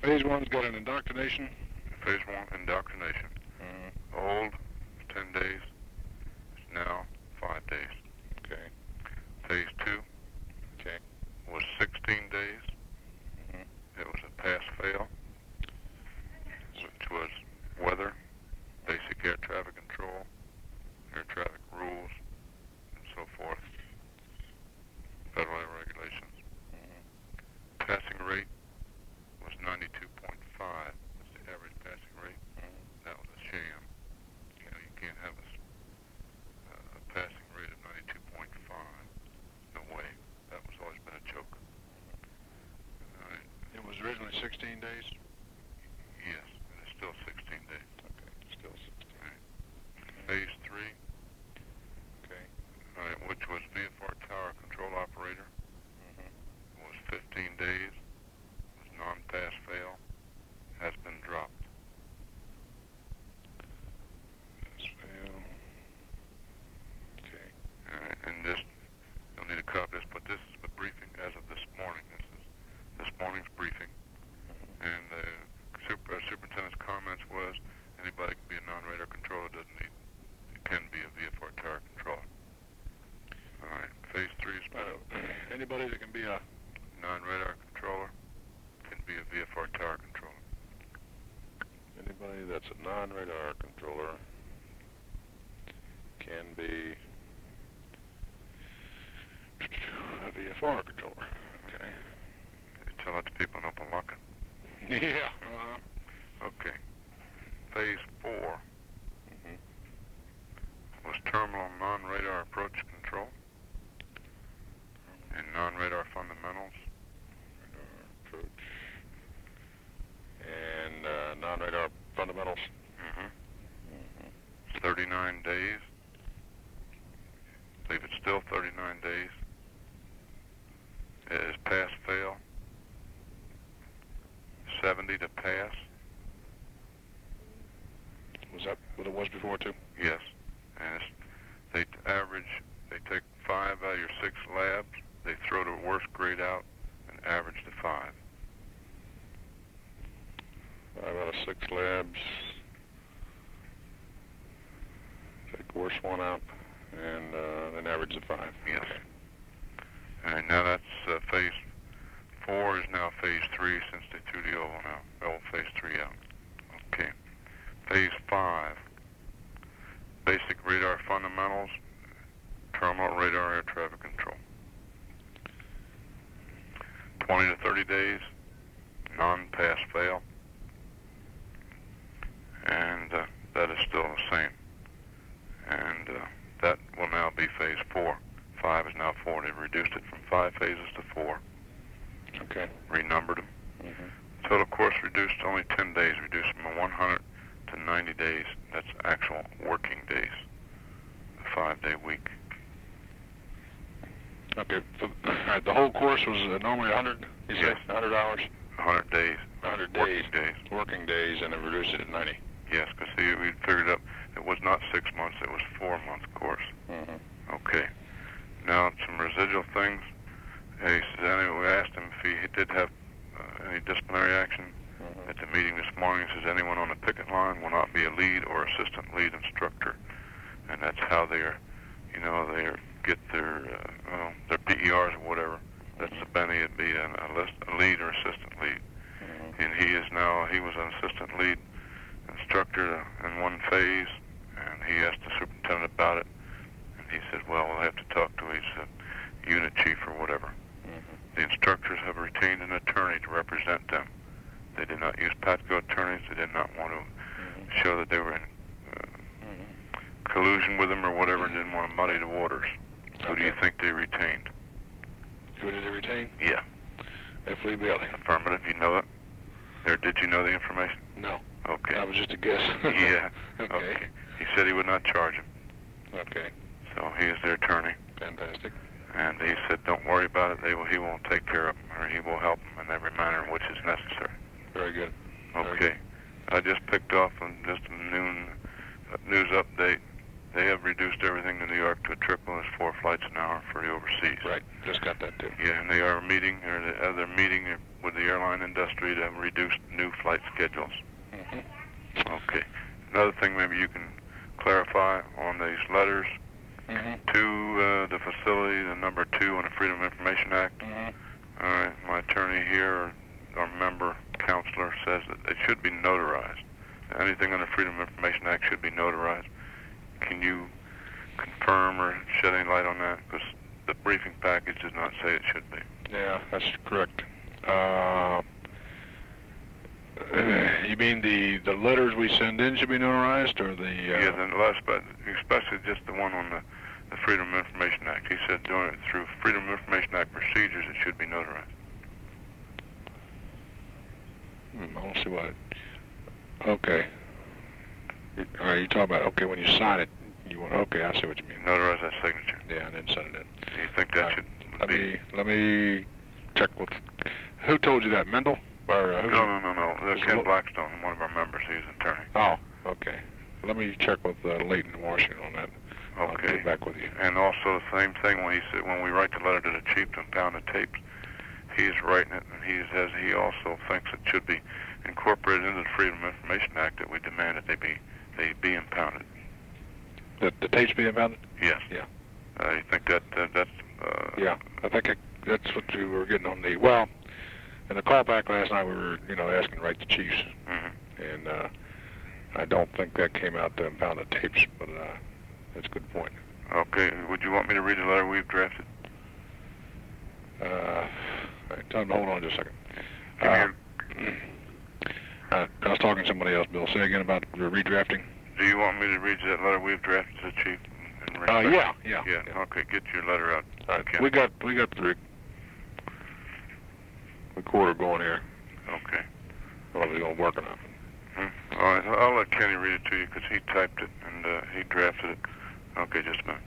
Phase one's got an indoctrination. Phase one, indoctrination. Old, 10 days. It's now 5 days. Okay. Phase two Okay. was 16 days. It was a pass-fail, which was weather, basic air traffic control, air traffic rules, and so forth, federal air regulations. Passing rate was 92.5. That's the average passing rate. That was a sham. You know, you can't have a passing rate of 92.5. No way. That was always been a joke. All right. It was originally 16 days. Yes, and it's still 16 days. Okay. Still 16. All right. Phase three. Okay. All right, which was VFR tower control operator. Was 15 days. Was non-pass fail. Has been dropped. Pass fail. Okay. All right, and this, you'll need a copy of this, but this is the briefing as of this morning. This is this morning's briefing. And the superintendent's comments was anybody can be a non-radar controller, doesn't need, it can be a VFR tower controller. All right, phase three is Anybody that can be a non-radar controller can be a VFR tower controller. anybody that's a non-radar controller can be a VFR controller. Okay. You tell that to people in Opelika. Yeah. Okay. Phase four was terminal non-radar approach control and non-radar fundamentals. Radar approach and non-radar fundamentals. 39 days. I believe it's still 39 days. It is pass-fail. 70 to pass. Was that what it was before too? Yes. And they average, they take 5 out of your 6 labs, they throw the worst grade out and average the 5. 5 out of 6 labs. Take the worst one out and then average the 5. Yes. Okay. And now that's phase 4 is now phase 3 since they threw the oval phase 3 out. Okay. Phase 5, basic radar fundamentals, terminal radar air traffic control. 20 to 30 days, non-pass fail, and that is still the same. And that will now be phase 4. 5 is now 4. They've reduced it from 5 phases to 4. Okay. Renumbered them. Total course reduced to only 10 days, reduced from 100 to 90 days. That's actual working days. A 5-day week. Okay. So, the whole course was normally 100. You Yes. say 100 hours. 100 days. 100 Working days. Working days, and then reduced it to 90. Yes, because see, we figured up it was not 6 months, it was 4 month course. Okay. Now, some residual things. He says, anyway, we asked him if he did have any disciplinary action at the meeting this morning. He says, anyone on the picket line will not be a lead or assistant lead instructor. And that's how they're, you know, they get their PERs or whatever. That's the Benny, it'd be a lead or assistant lead. And he was an assistant lead instructor in one phase, and he asked the superintendent about it, and he said, well, we'll have to talk to his unit chief or whatever. The instructors have retained an attorney to represent them. They did not use PATCO attorneys. They did not want to show that they were in collusion with them or whatever, didn't want to muddy the waters. Who do you think they retained? Who did they retain? Yeah. F. Lee Bailey. Affirmative, you know it? Or did you know the information? No. Okay. That was just a guess. Yeah. Okay. He said he would not charge him. Okay. So he is their attorney. Fantastic. And he said, don't worry about it. He will take care of them, or he will help them in every manner in which is necessary. Very good. Okay. I just picked off on just a news update they have reduced everything in New York to a triple. It's 4 flights an hour for the overseas. Right. Just got that too. Yeah, and they are meeting, or the other meeting with the airline industry to reduce new flight schedules. Okay. Another thing maybe you can clarify on these letters to the facility, the number 2 on the Freedom of Information Act. All right, my attorney here, or member counselor, says that it should be notarized. Anything under Freedom of Information Act should be notarized. Can you confirm or shed any light on that? Because the briefing package does not say it should be. Yeah, that's correct. You mean the letters we send in should be notarized, or the? Yeah, the last, but especially just the one on the Freedom of Information Act. He said doing it through Freedom of Information Act procedures, it should be notarized. I don't see what. Okay. All right, you talk about when you sign it, you want. Okay, I see what you mean. Notarize that signature. Yeah, and then send it in. Do you think that should be? Let me check with. Who told you that, Mendel? Or No. Ken Blackstone, one of our members. He's an attorney. Oh, okay. Let me check with Leighton Washington on that. Okay. I'll get back with you. And also the same thing when he said when we write the letter to the chief to impound the tapes, he's writing it, and he also thinks it should be incorporated into the Freedom of Information Act that we demand that they be impounded. The tapes be impounded? Yes. Yeah. You think that's? Yeah, I think that's what you were getting on the in the call back last night. We were asking to write the chiefs, and I don't think that came out to impound the tapes, but that's a good point. Okay. Would you want me to read the letter we've drafted? Tell him to hold on just a second. I was talking to somebody else, Bill. Say again about the redrafting. Do you want me to read you that letter we've drafted to the chief? Yeah. Okay, get your letter out. All right. We got the recorder going here. Okay. Well, we're going to work on it. All right, I'll let Kenny read it to you because he typed it and he drafted it. Okay, just a minute.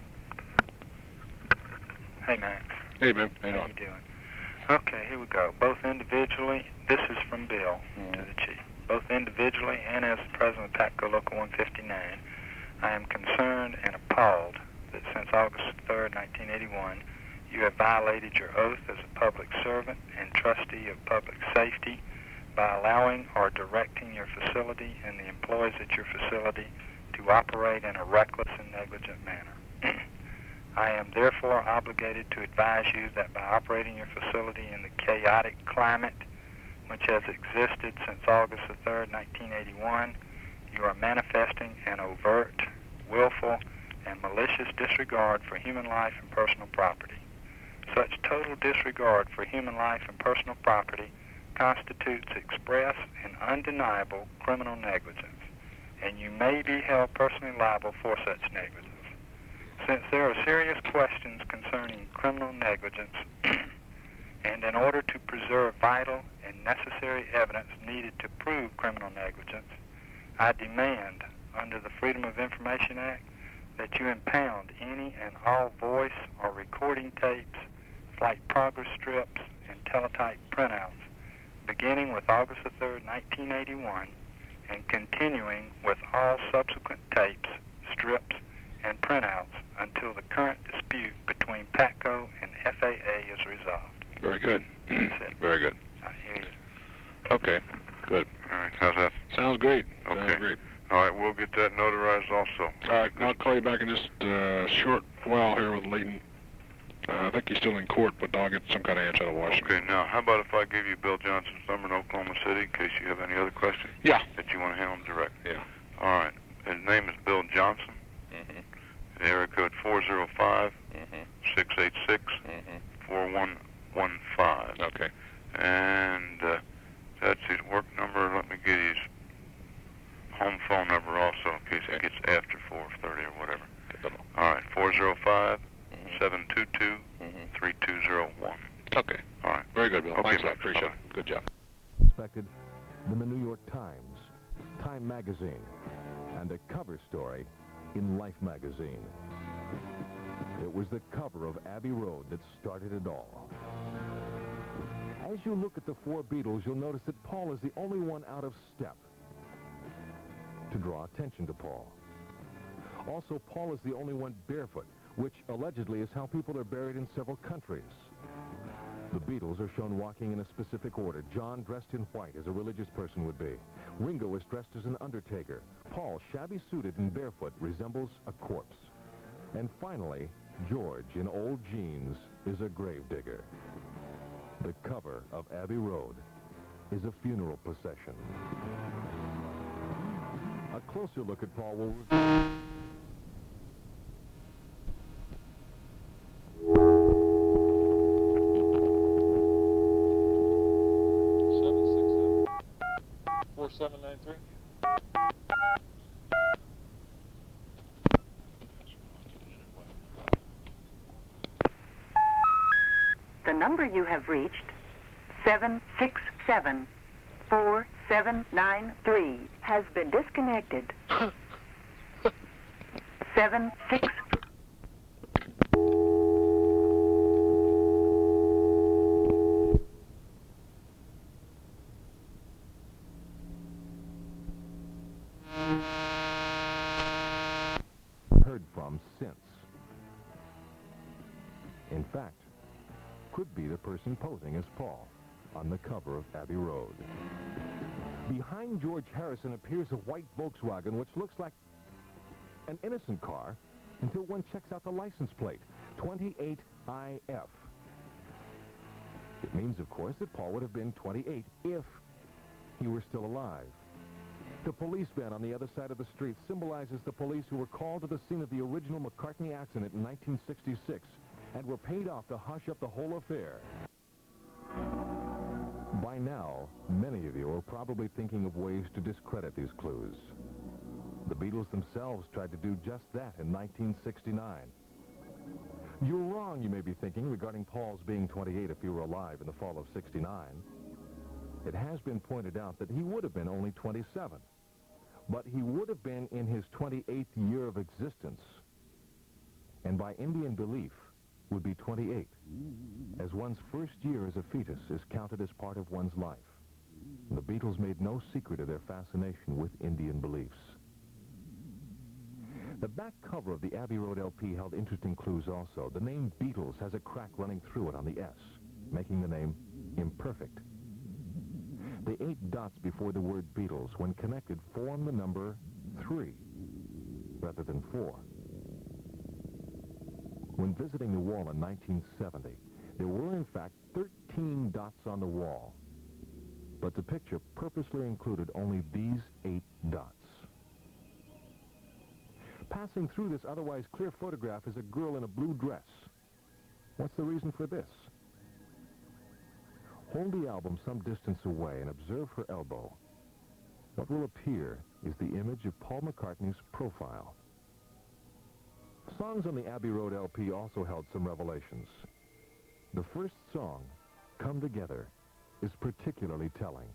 Hey, Max. Hey, man. How you doing? Okay, here we go. Both individually, this is from Bill to the chief. Both individually and as the president of PATCO Local 159, I am concerned and appalled that since August 3rd, 1981, you have violated your oath as a public servant and trustee of public safety by allowing or directing your facility and the employees at your facility to operate in a reckless and negligent manner. I am therefore obligated to advise you that by operating your facility in the chaotic climate which has existed since August 3rd, 1981, you are manifesting an overt, willful, and malicious disregard for human life and personal property. Such total disregard for human life and personal property constitutes express and undeniable criminal negligence, and you may be held personally liable for such negligence. Since there are serious questions concerning criminal negligence, and in order to preserve vital and necessary evidence needed to prove criminal negligence, I demand, under the Freedom of Information Act, that you impound any and all voice or recording tapes, flight progress strips, and teletype printouts, beginning with August 3rd, 1981, and continuing with all subsequent tapes, strips, and printouts until the current dispute between PATCO and FAA is resolved. Very good. Very good. I hear you. Okay, good. All right, how's that? Sounds great. Okay. Sounds great. All right, we'll get that notarized also. All right, I'll call you back in just a short while here with Leighton. I think he's still in court, but I'll get some kind of answer out of Washington. Okay, now, how about if I give you Bill Johnson's number in Oklahoma City in case you have any other questions? Yeah. That you want to handle direct? Yeah. All right. His name is Bill Johnson. Area code 405 686 4115. Okay. And that's his work number. Let me get his home phone number also in case it gets after 4:30 or whatever. All right, 405 722 3201. Okay. All right. Very good, Bill. Okay, Thanks a lot. bye. Appreciate it. Good job. Expected in the New York Times, Time Magazine, and a cover story in Life Magazine. It was the cover of Abbey Road that started it all. As you look at the four Beatles, you'll notice that Paul is the only one out of step. To draw attention to Paul, Also, Paul is the only one barefoot, which allegedly is how people are buried in several countries. The Beatles are shown walking in a specific order. John dressed in white, as a religious person would be. Ringo is dressed as an undertaker. Paul, shabby suited and barefoot, resembles a corpse. And finally, George, in old jeans, is a gravedigger. The cover of Abbey Road is a funeral procession. A closer look at Paul will reveal... The number you have reached, 767-4793, has been disconnected. 76. Heard from since. In fact, could be the person posing as Paul on the cover of Abbey Road. Behind George Harrison appears a white Volkswagen which looks like an innocent car until one checks out the license plate, 28IF. It means, of course, that Paul would have been 28 if he were still alive. The police van on the other side of the street symbolizes the police who were called to the scene of the original McCartney accident in 1966 and were paid off to hush up the whole affair. By now, many of you are probably thinking of ways to discredit these clues. The Beatles themselves tried to do just that in 1969. You're wrong, you may be thinking, regarding Paul's being 28 if he were alive in the fall of '69. It has been pointed out that he would have been only 27, but he would have been in his 28th year of existence, and by Indian belief, would be 28, as one's first year as a fetus is counted as part of one's life. The Beatles made no secret of their fascination with Indian beliefs. The back cover of the Abbey Road LP held interesting clues also. The name Beatles has a crack running through it on the S, making the name imperfect. The 8 dots before the word Beatles, when connected, form the number 3 rather than 4. When visiting the wall in 1970, there were in fact 13 dots on the wall, but the picture purposely included only these 8 dots. Passing through this otherwise clear photograph is a girl in a blue dress. What's the reason for this? Hold the album some distance away and observe her elbow. What will appear is the image of Paul McCartney's profile. Songs on the Abbey Road LP also held some revelations. The first song, Come Together, is particularly telling.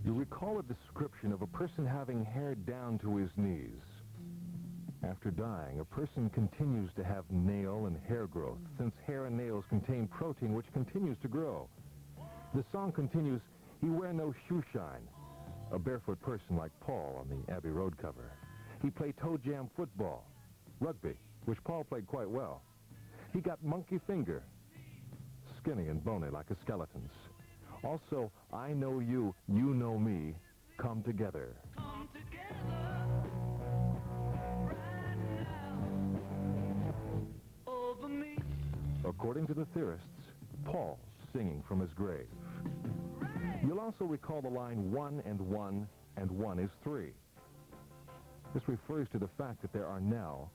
Recall a description of a person having hair down to his knees. After dying, a person continues to have nail and hair growth, since hair and nails contain protein which continues to grow. The song continues, he wear no shoe shine, a barefoot person like Paul on the Abbey Road cover. He played toe jam football, rugby, which Paul played quite well. He got monkey finger, skinny and bony like a skeleton's. Also, I Know You, You Know Me come together. According to the theorists, Paul's singing from his grave. You'll also recall the line 1 and 1 and 1 is 3. This refers to the fact that there are now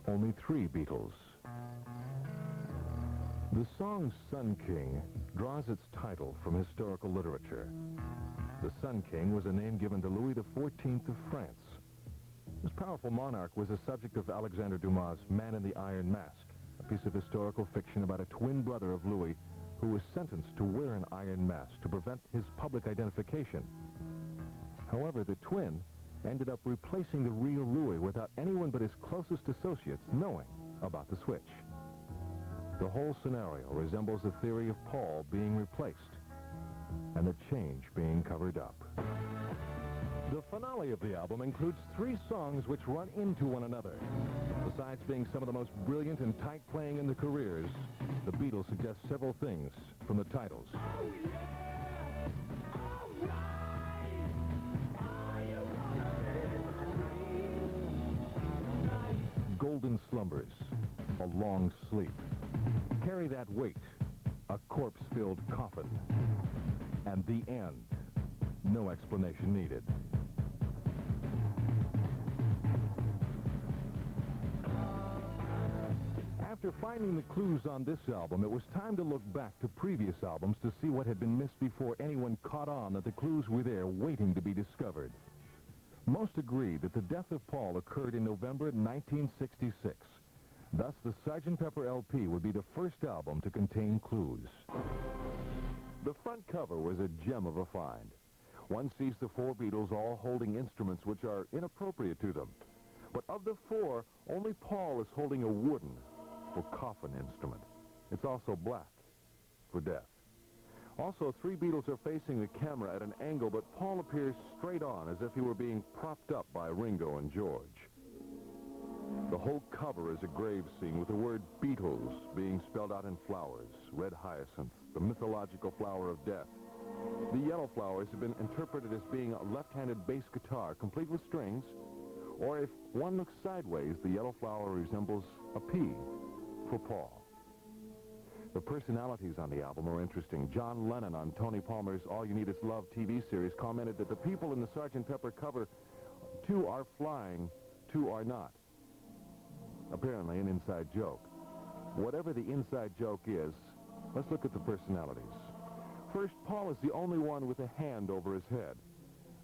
only 3 Beatles. The song Sun King draws its title from historical literature. The Sun King was a name given to Louis XIV of France. This powerful monarch was the subject of Alexander Dumas' Man in the Iron Mask, a piece of historical fiction about a twin brother of Louis who was sentenced to wear an iron mask to prevent his public identification. However, the twin ended up replacing the real Louis without anyone but his closest associates knowing about the switch. The whole scenario resembles the theory of Paul being replaced and the change being covered up. The finale of the album includes 3 songs which run into one another. Besides being some of the most brilliant and tight playing in their careers, the Beatles suggest several things from the titles. Golden slumbers, a long sleep. Carry that weight, a corpse-filled coffin. And the end, no explanation needed. After finding the clues on this album, it was time to look back to previous albums to see what had been missed before anyone caught on that the clues were there waiting to be discovered. Most agreed that the death of Paul occurred in November 1966. Thus, the Sgt. Pepper LP would be the first album to contain clues. The front cover was a gem of a find. One sees the 4 Beatles all holding instruments which are inappropriate to them. But of the 4, only Paul is holding a wooden or coffin instrument. It's also black for death. Also, 3 Beatles are facing the camera at an angle, but Paul appears straight on as if he were being propped up by Ringo and George. The whole cover is a grave scene with the word Beatles being spelled out in flowers. Red hyacinth, the mythological flower of death. The yellow flowers have been interpreted as being a left-handed bass guitar complete with strings, or if one looks sideways, the yellow flower resembles a P for Paul. The personalities on the album are interesting. John Lennon on Tony Palmer's All You Need Is Love TV series commented that the people in the Sgt. Pepper cover, 2 are flying, 2 are not. Apparently an inside joke. Whatever the inside joke is, let's look at the personalities. First, Paul is the only one with a hand over his head,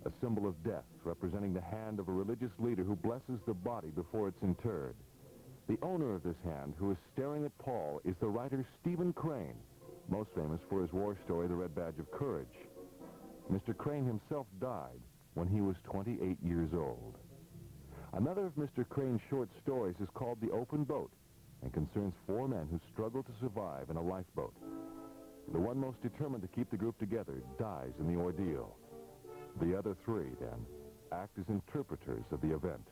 a symbol of death, representing the hand of a religious leader who blesses the body before it's interred. The owner of this hand, who is staring at Paul, is the writer Stephen Crane, most famous for his war story, The Red Badge of Courage. Mr. Crane himself died when he was 28 years old. Another of Mr. Crane's short stories is called The Open Boat and concerns 4 men who struggle to survive in a lifeboat. The one most determined to keep the group together dies in the ordeal. The other 3, then, act as interpreters of the event.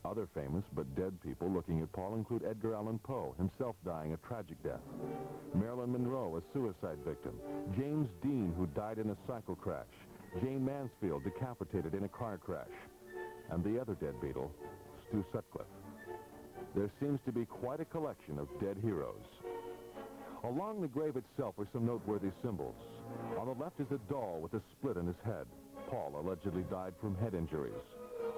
Other famous but dead people looking at Paul include Edgar Allan Poe, himself dying a tragic death. Marilyn Monroe, a suicide victim. James Dean, who died in a cycle crash. Jane Mansfield, decapitated in a car crash. And the other dead Beatle, Stu Sutcliffe. There seems to be quite a collection of dead heroes. Along the grave itself are some noteworthy symbols. On the left is a doll with a split in his head. Paul allegedly died from head injuries.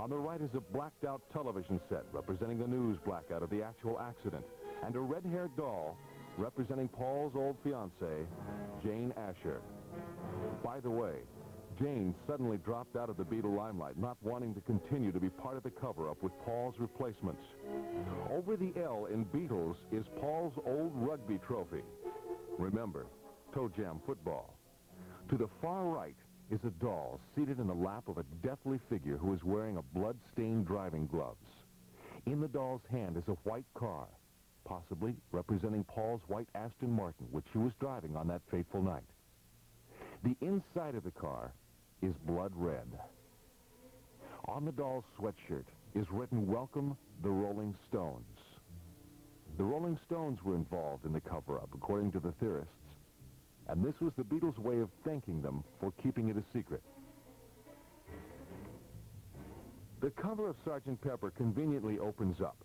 On the right is a blacked-out television set representing the news blackout of the actual accident, and a red-haired doll representing Paul's old fiancée, Jane Asher. By the way, Jane suddenly dropped out of the Beatle limelight, not wanting to continue to be part of the cover-up with Paul's replacements. Over the L in Beatles is Paul's old rugby trophy. Remember, toe jam football. To the far right is a doll seated in the lap of a deathly figure who is wearing a blood-stained driving gloves. In the doll's hand is a white car, possibly representing Paul's white Aston Martin, which he was driving on that fateful night. The inside of the car is blood red. On the doll's sweatshirt is written, "Welcome, the Rolling Stones." The Rolling Stones were involved in the cover-up, according to the theorists. and this was the Beatles' way of thanking them for keeping it a secret. The cover of Sgt. Pepper conveniently opens up.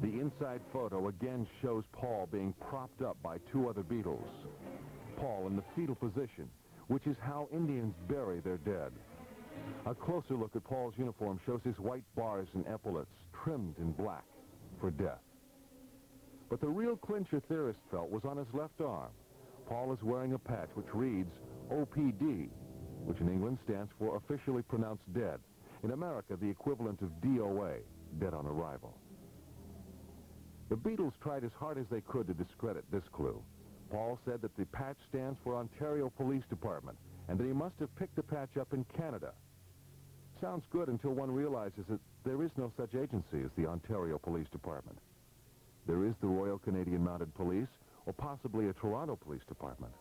The inside photo again shows Paul being propped up by two other Beatles. Paul in the fetal position, which is how Indians bury their dead. A closer look at Paul's uniform shows his white bars and epaulets trimmed in black for death. But the real clincher theorist felt was on his left arm. Paul is wearing a patch which reads OPD, which in England stands for officially pronounced dead. In America, the equivalent of DOA, dead on arrival. The Beatles tried as hard as they could to discredit this clue. Paul said that the patch stands for Ontario Police Department, and that he must have picked the patch up in Canada. Sounds good until one realizes that there is no such agency as the Ontario Police Department. There is the Royal Canadian Mounted Police, or possibly a Toronto Police Department.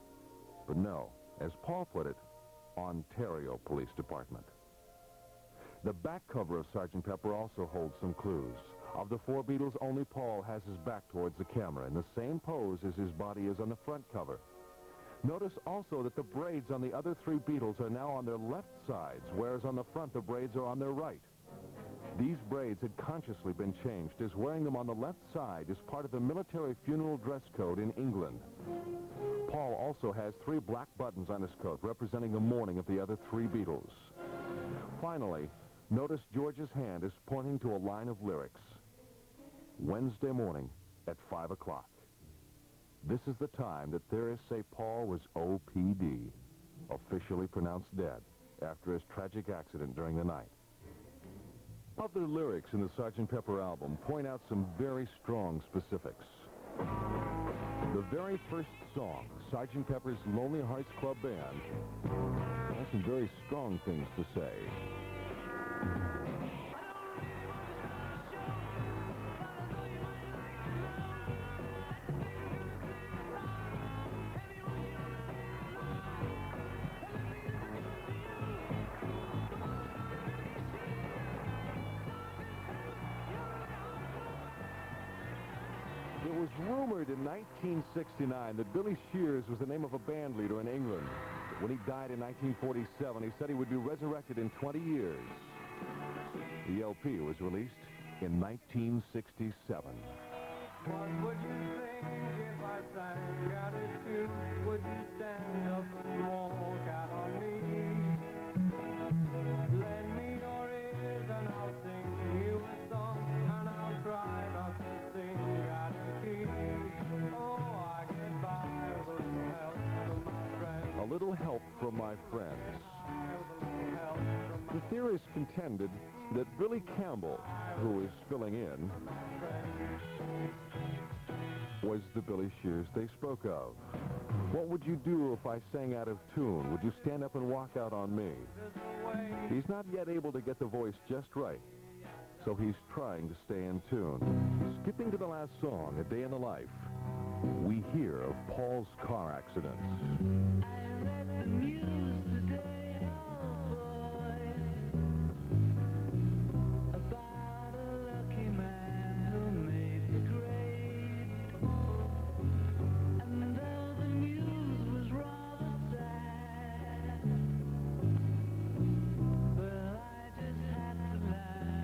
But no, as Paul put it, Ontario Police Department. The back cover of Sgt. Pepper also holds some clues. Of the four Beatles, only Paul has his back towards the camera, in the same pose as his body is on the front cover. Notice also that the braids on the other three Beatles are now on their left sides, whereas on the front the braids are on their right. These braids had consciously been changed, as wearing them on the left side is part of the military funeral dress code in England. Paul also has 3 black buttons on his coat, representing the mourning of the other 3 Beatles. Finally, notice George's hand is pointing to a line of lyrics. Wednesday morning at 5 o'clock. This is the time that theorists say Paul was OPD, officially pronounced dead, after his tragic accident during the night. Other lyrics in the Sgt. Pepper album point out some very strong specifics. The very first song, Sgt. Pepper's Lonely Hearts Club Band, has some very strong things to say. It was rumored in 1969 that Billy Shears was the name of a band leader in England. But when he died in 1947, he said he would be resurrected in 20 years. The LP was released in 1967. What would you think if I sang out a tune? Would you stand up and walk out on me? Lend me your ears and I'll sing you a song, and I'll try not to sing out of key. Oh, I get by with a little help from my friends. A little help from my friends. The theorists contended that Billy Campbell, who is filling in, was the Billy Shears they spoke of. What would you do if I sang out of tune? Would you stand up and walk out on me? He's not yet able to get the voice just right, so he's trying to stay in tune. Skipping to the last song, A Day in the Life, we hear of Paul's car accident. I read the news today, oh boy, about a lucky man who made the grade. And though the news was rather sad, well, I just had to laugh.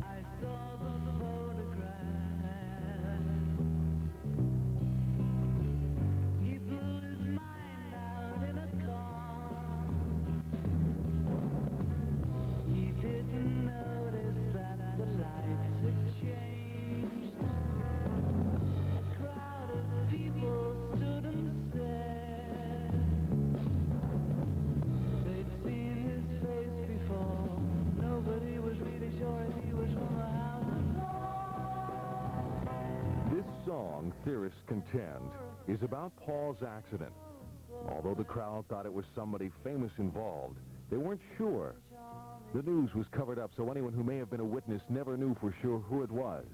I saw the photograph. He blew his mind out in a car. He didn't notice that the lights had changed. A crowd of people stood and stared. They'd seen his face before. Nobody was really sure if he was from the house or This song, theorists contend, is about Paul's accident. Although the crowd thought it was somebody famous involved, they weren't sure. The news was covered up, so anyone who may have been a witness never knew for sure who it was.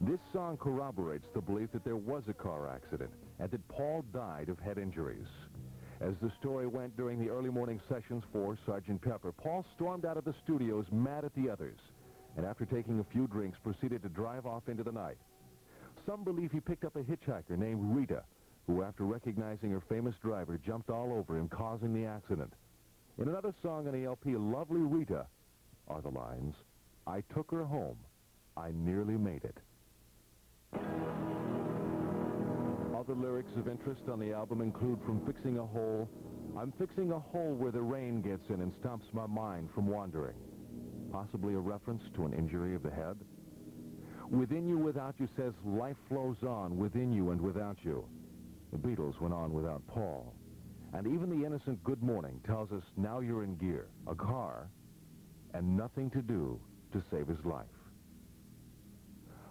This song corroborates the belief that there was a car accident and that Paul died of head injuries. As the story went during the early morning sessions for Sgt. Pepper, Paul stormed out of the studios mad at the others, and after taking a few drinks, proceeded to drive off into the night. Some believe he picked up a hitchhiker named Rita, who, after recognizing her famous driver, jumped all over him, causing the accident. In another song on the LP, Lovely Rita, are the lines, I took her home, I nearly made it. Other lyrics of interest on the album include From Fixing a Hole, I'm fixing a hole where the rain gets in and stops my mind from wandering. Possibly a reference to an injury of the head. Within You, Without You says life flows on within you and without you. The Beatles went on without Paul. And even the innocent Good Morning tells us now you're in gear, a car, and nothing to do to save his life.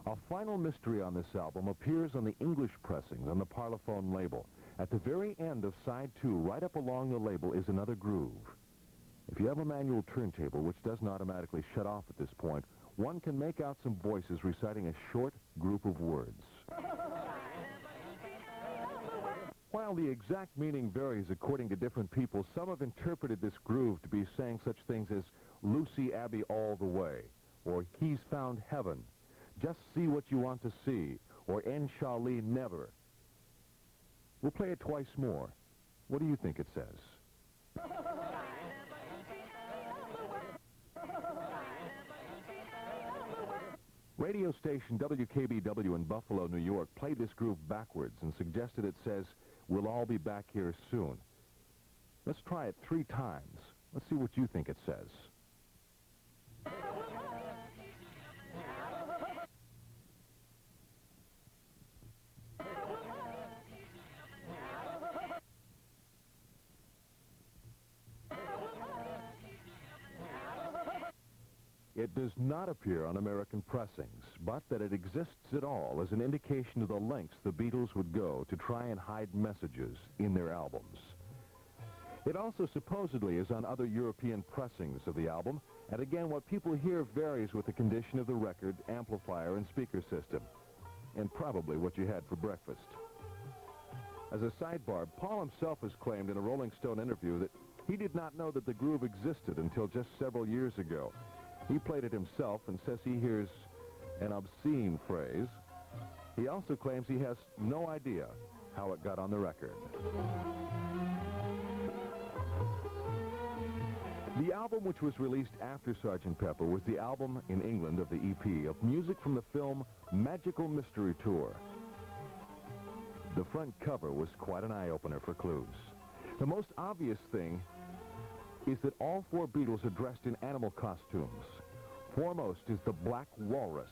A final mystery on this album appears on the English pressings on the Parlophone label. At the very end of side 2, right up along the label, is another groove. If you have a manual turntable, which doesn't automatically shut off at this point, one can make out some voices reciting a short group of words. While the exact meaning varies according to different people, some have interpreted this groove to be saying such things as Lucy Abbey all the way, or He's found heaven, Just see what you want to see, or Inshallah never. We'll play it twice more. What do you think it says? Radio station WKBW in Buffalo, New York, played this groove backwards and suggested it says, we'll all be back here soon. Let's try it 3 times. Let's see what you think it says. It does not appear on American pressings, but that it exists at all is an indication of the lengths the Beatles would go to try and hide messages in their albums. It also supposedly is on other European pressings of the album, and again, what people hear varies with the condition of the record, amplifier, and speaker system, and probably what you had for breakfast. As a sidebar, Paul himself has claimed in a Rolling Stone interview that he did not know that the groove existed until just several years ago. He played it himself and says he hears an obscene phrase. He also claims he has no idea how it got on the record. The album, which was released after Sgt. Pepper, was the album in England of the EP of music from the film Magical Mystery Tour. The front cover was quite an eye-opener for clues. The most obvious thing is that all 4 Beatles are dressed in animal costumes. Foremost is the Black Walrus,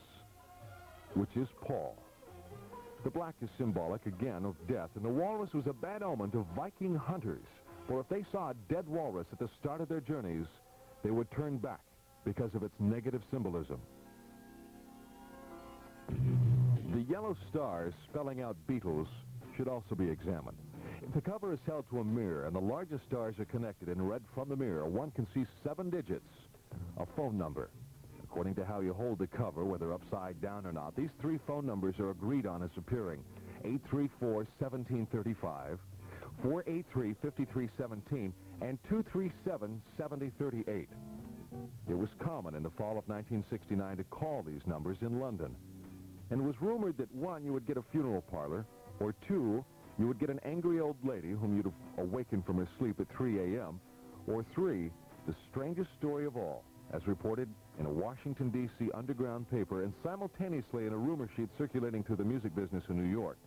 which is Paul. The black is symbolic, again, of death, and the walrus was a bad omen to Viking hunters, for if they saw a dead walrus at the start of their journeys, they would turn back because of its negative symbolism. The yellow stars spelling out Beatles should also be examined. If the cover is held to a mirror and the largest stars are connected and read from the mirror, one can see 7 digits, a phone number. According to how you hold the cover, whether upside down or not, these 3 phone numbers are agreed on as appearing. 834-1735, 483-5317, and 237-7038. It was common in the fall of 1969 to call these numbers in London. And it was rumored that 1, you would get a funeral parlor, or 2, you would get an angry old lady whom you'd awaken from her sleep at 3 a.m., or 3, the strangest story of all, as reported in a Washington, D.C. underground paper and simultaneously in a rumor sheet circulating through the music business in New York,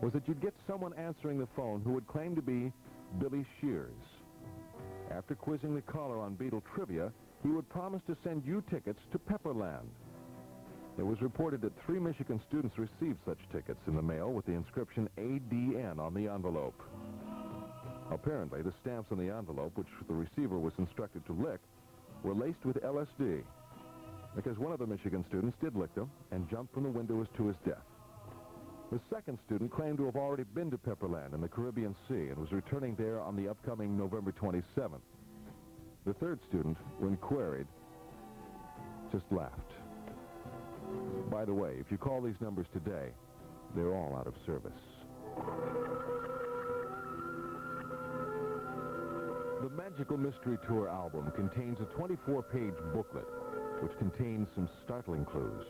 was that you'd get someone answering the phone who would claim to be Billy Shears. After quizzing the caller on Beatle trivia, he would promise to send you tickets to Pepperland. It was reported that 3 Michigan students received such tickets in the mail with the inscription ADN on the envelope. Apparently, the stamps on the envelope, which the receiver was instructed to lick, were laced with LSD, because one of the Michigan students did lick them and jumped from the window to his death. The second student claimed to have already been to Pepperland in the Caribbean Sea and was returning there on the upcoming November 27th. The third student, when queried, just laughed. By the way, if you call these numbers today, they're all out of service. The Magical Mystery Tour album contains a 24-page booklet, which contains some startling clues.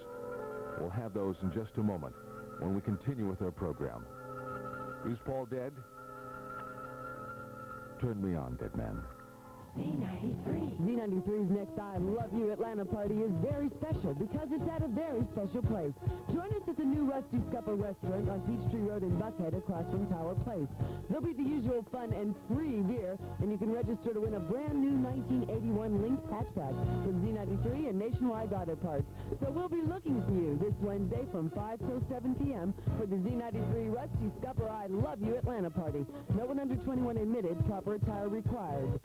We'll have those in just a moment. when we continue with our program. Is Paul dead? Turn me on, dead man. Z93's next I Love You Atlanta party is very special because it's at a very special place. Join us at the new Rusty Scupper restaurant on Peachtree Road in Buckhead across from Tower Place. There'll be the usual fun and free beer, and you can register to win a brand new 1981 Lynx hatchback from Z93 and Nationwide Auto Parts. So we'll be looking for you this Wednesday from 5 till 7 p.m. for the Z93 Rusty Scupper I Love You Atlanta party. No one under 21 admitted, proper attire required.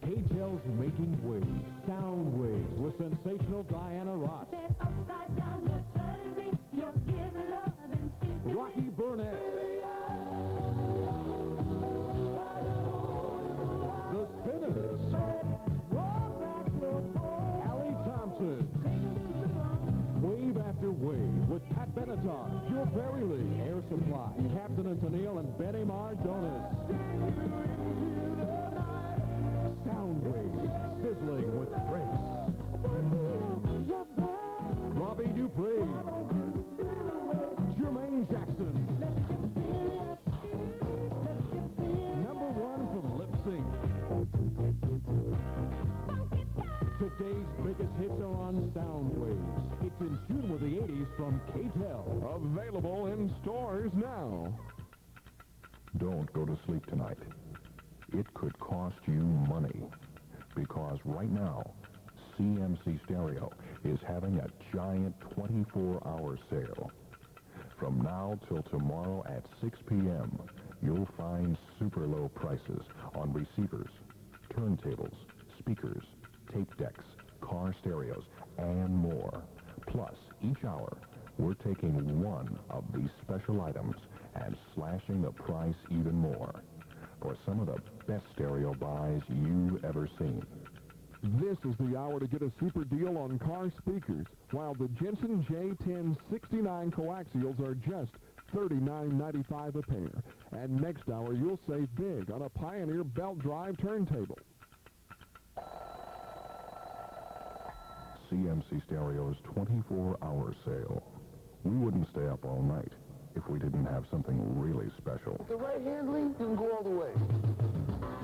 KTEL's Making Waves, Sound Waves, with sensational Diana Ross. Rocky Burnett. The Spinners. Allie Thompson. Wave After Wave with Pat Benatar, Pure Fairy League, Air Supply, Captain and Tennille, and Benny Mardonis. Sound Waves, sizzling with grace. Robbie Dupree. Jermaine Jackson. Number one from Lip Sync. Today's biggest hits are on Sound Waves. It's in tune with the 80s from KTEL. Available in stores now. Don't go to sleep tonight. It could cost you money, because right now, CMC Stereo is having a giant 24-hour sale. From now till tomorrow at 6 p.m., you'll find super low prices on receivers, turntables, speakers, tape decks, car stereos, and more. Plus, each hour, we're taking one of these special items and slashing the price even more for some of the best stereo buys you've ever seen. This is the hour to get a super deal on car speakers, while the Jensen J1069 coaxials are just $39.95 a pair. And next hour, you'll save big on a Pioneer belt drive turntable. CMC Stereo's 24-hour sale. We wouldn't stay up all night if we didn't have something really special. The right hand lead can go all the way.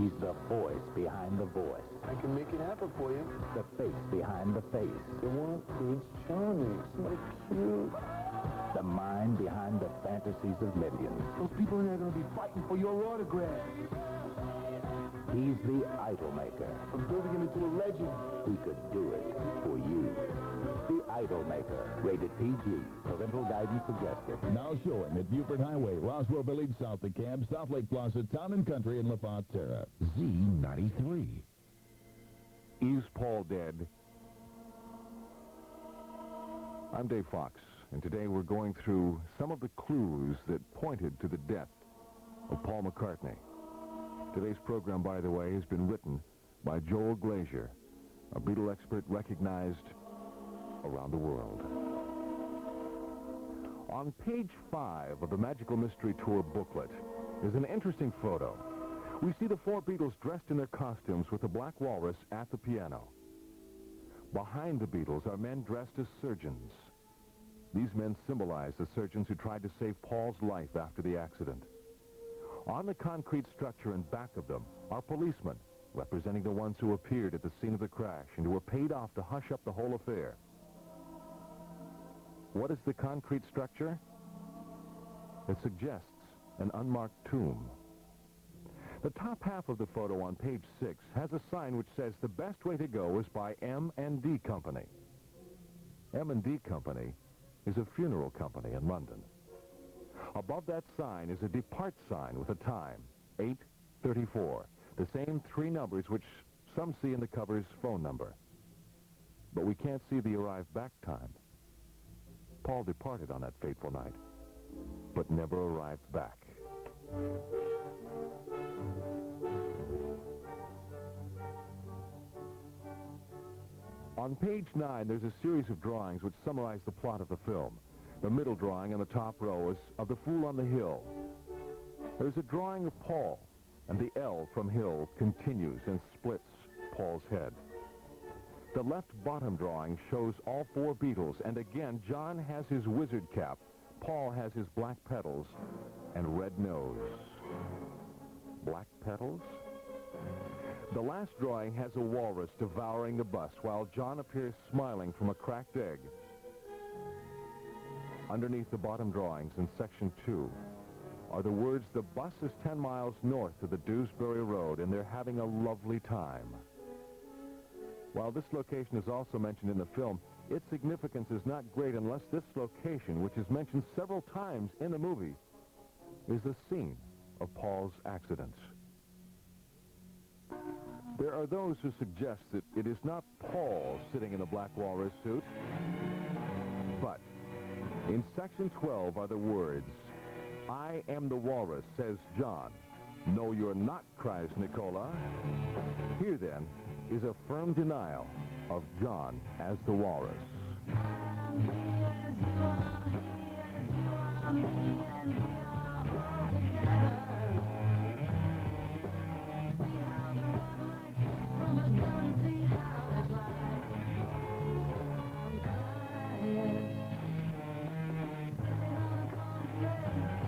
He's the voice behind the voice. I can make it happen for you. The face behind the face. The one who's charming, somebody cute. The mind behind the fantasies of millions. Those people in there are going to be fighting for your autograph. He's the idol maker. I'm building him into a legend. He could do it for you. The Idol Maker. Rated PG. Parental guidance suggested. Now showing at Buford Highway, Roswell Village, South DeKalb, South Lake Plaza, Town and Country, and LaFont Terra. Z93. Is Paul dead? I'm Dave Fox, and today we're going through some of the clues that pointed to the death of Paul McCartney. Today's program, by the way, has been written by Joel Glazier, a Beatle expert recognized around the world. On page 5 of the Magical Mystery Tour booklet is an interesting photo. We see the four Beatles dressed in their costumes with the Black Walrus at the piano. Behind the Beatles are men dressed as surgeons. These men symbolize the surgeons who tried to save Paul's life after the accident. On the concrete structure in back of them are policemen, representing the ones who appeared at the scene of the crash and who were paid off to hush up the whole affair. What is the concrete structure? It suggests an unmarked tomb. The top half of the photo on page 6 has a sign which says the best way to go is by M&D Company. M&D Company is a funeral company in London. Above that sign is a depart sign with a time, 8:34, the same 3 numbers which some see in the cover's phone number. But we can't see the arrive back time. Paul departed on that fateful night, but never arrived back. On page 9, there's a series of drawings which summarize the plot of the film. The middle drawing in the top row is of the Fool on the Hill. There's a drawing of Paul, and the L from Hill continues and splits Paul's head. The left bottom drawing shows all 4 Beatles, and again, John has his wizard cap Paul has his black petals and red nose. Black petals? The last drawing has a walrus devouring the bus while John appears smiling from a cracked egg. Underneath the bottom drawings in section 2 are the words, "The bus is 10 miles north of the Dewsbury Road and they're having a lovely time." While this location is also mentioned in the film, its significance is not great unless this location, which is mentioned several times in the movie, is the scene of Paul's accidents. There are those who suggest that it is not Paul sitting in the black walrus suit, but in section 12 are the words, "I am the walrus," says John. "No, you're not," cries Nicola. Here, then, is a firm denial of John as the walrus.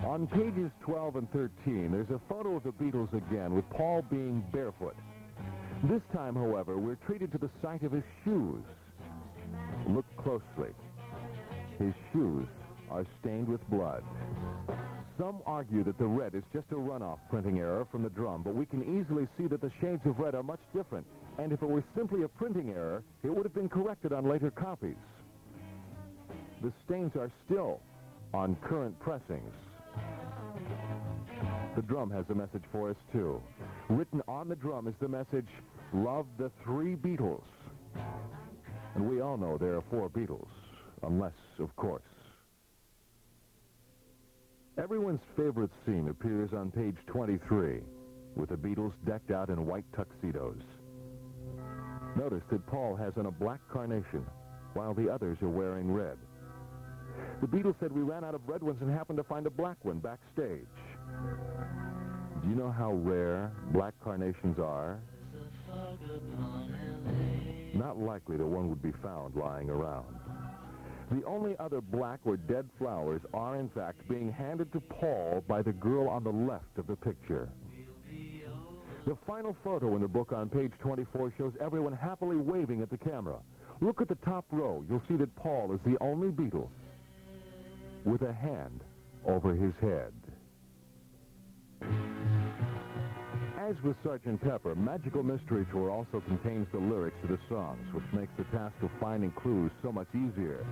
On pages 12 and 13, there's a photo of the Beatles again, with Paul being barefoot. This time, however, we're treated to the sight of his shoes. Look closely. His shoes are stained with blood. Some argue that the red is just a runoff printing error from the drum, but we can easily see that the shades of red are much different, and if it were simply a printing error, it would have been corrected on later copies. The stains are still on current pressings. The drum has a message for us, too. Written on the drum is the message, "Love the 3 Beatles." And we all know there are 4 Beatles, unless, of course. Everyone's favorite scene appears on page 23, with the Beatles decked out in white tuxedos. Notice that Paul has on a black carnation, while the others are wearing red. The Beatles said, "We ran out of red ones and happened to find a black one backstage." Do you know how rare black carnations are? Not likely that one would be found lying around. The only other black or dead flowers are, in fact, being handed to Paul by the girl on the left of the picture. The final photo in the book on page 24 shows everyone happily waving at the camera. Look at the top row. You'll see that Paul is the only Beatle with a hand over his head. As with Sgt. Pepper, Magical Mystery Tour also contains the lyrics to the songs, which makes the task of finding clues so much easier.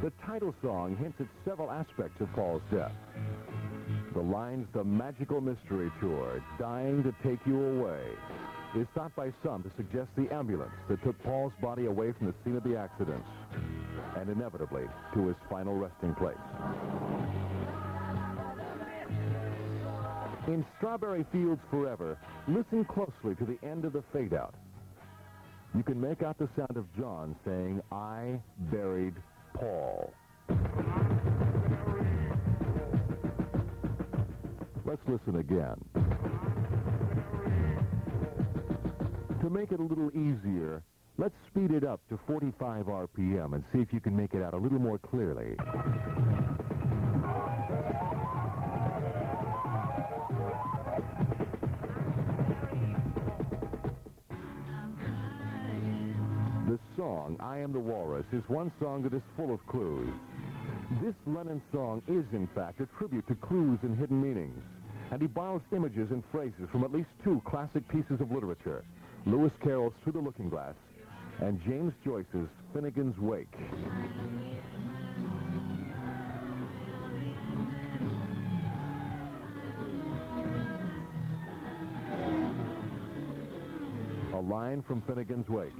The title song hints at several aspects of Paul's death. The lines, "The Magical Mystery Tour, dying to take you away," is thought by some to suggest the ambulance that took Paul's body away from the scene of the accidents, and inevitably to his final resting place. In Strawberry Fields Forever, listen closely to the end of the fade-out. You can make out the sound of John saying, "I buried Paul." Let's listen again. To make it a little easier, let's speed it up to 45 RPM and see if you can make it out a little more clearly. The song, "I Am the Walrus," is one song that is full of clues. This Lennon song is, in fact, a tribute to clues and hidden meanings, and he borrows images and phrases from at least 2 classic pieces of literature, Lewis Carroll's Through the Looking Glass and James Joyce's Finnegan's Wake. A line from Finnegan's Wake.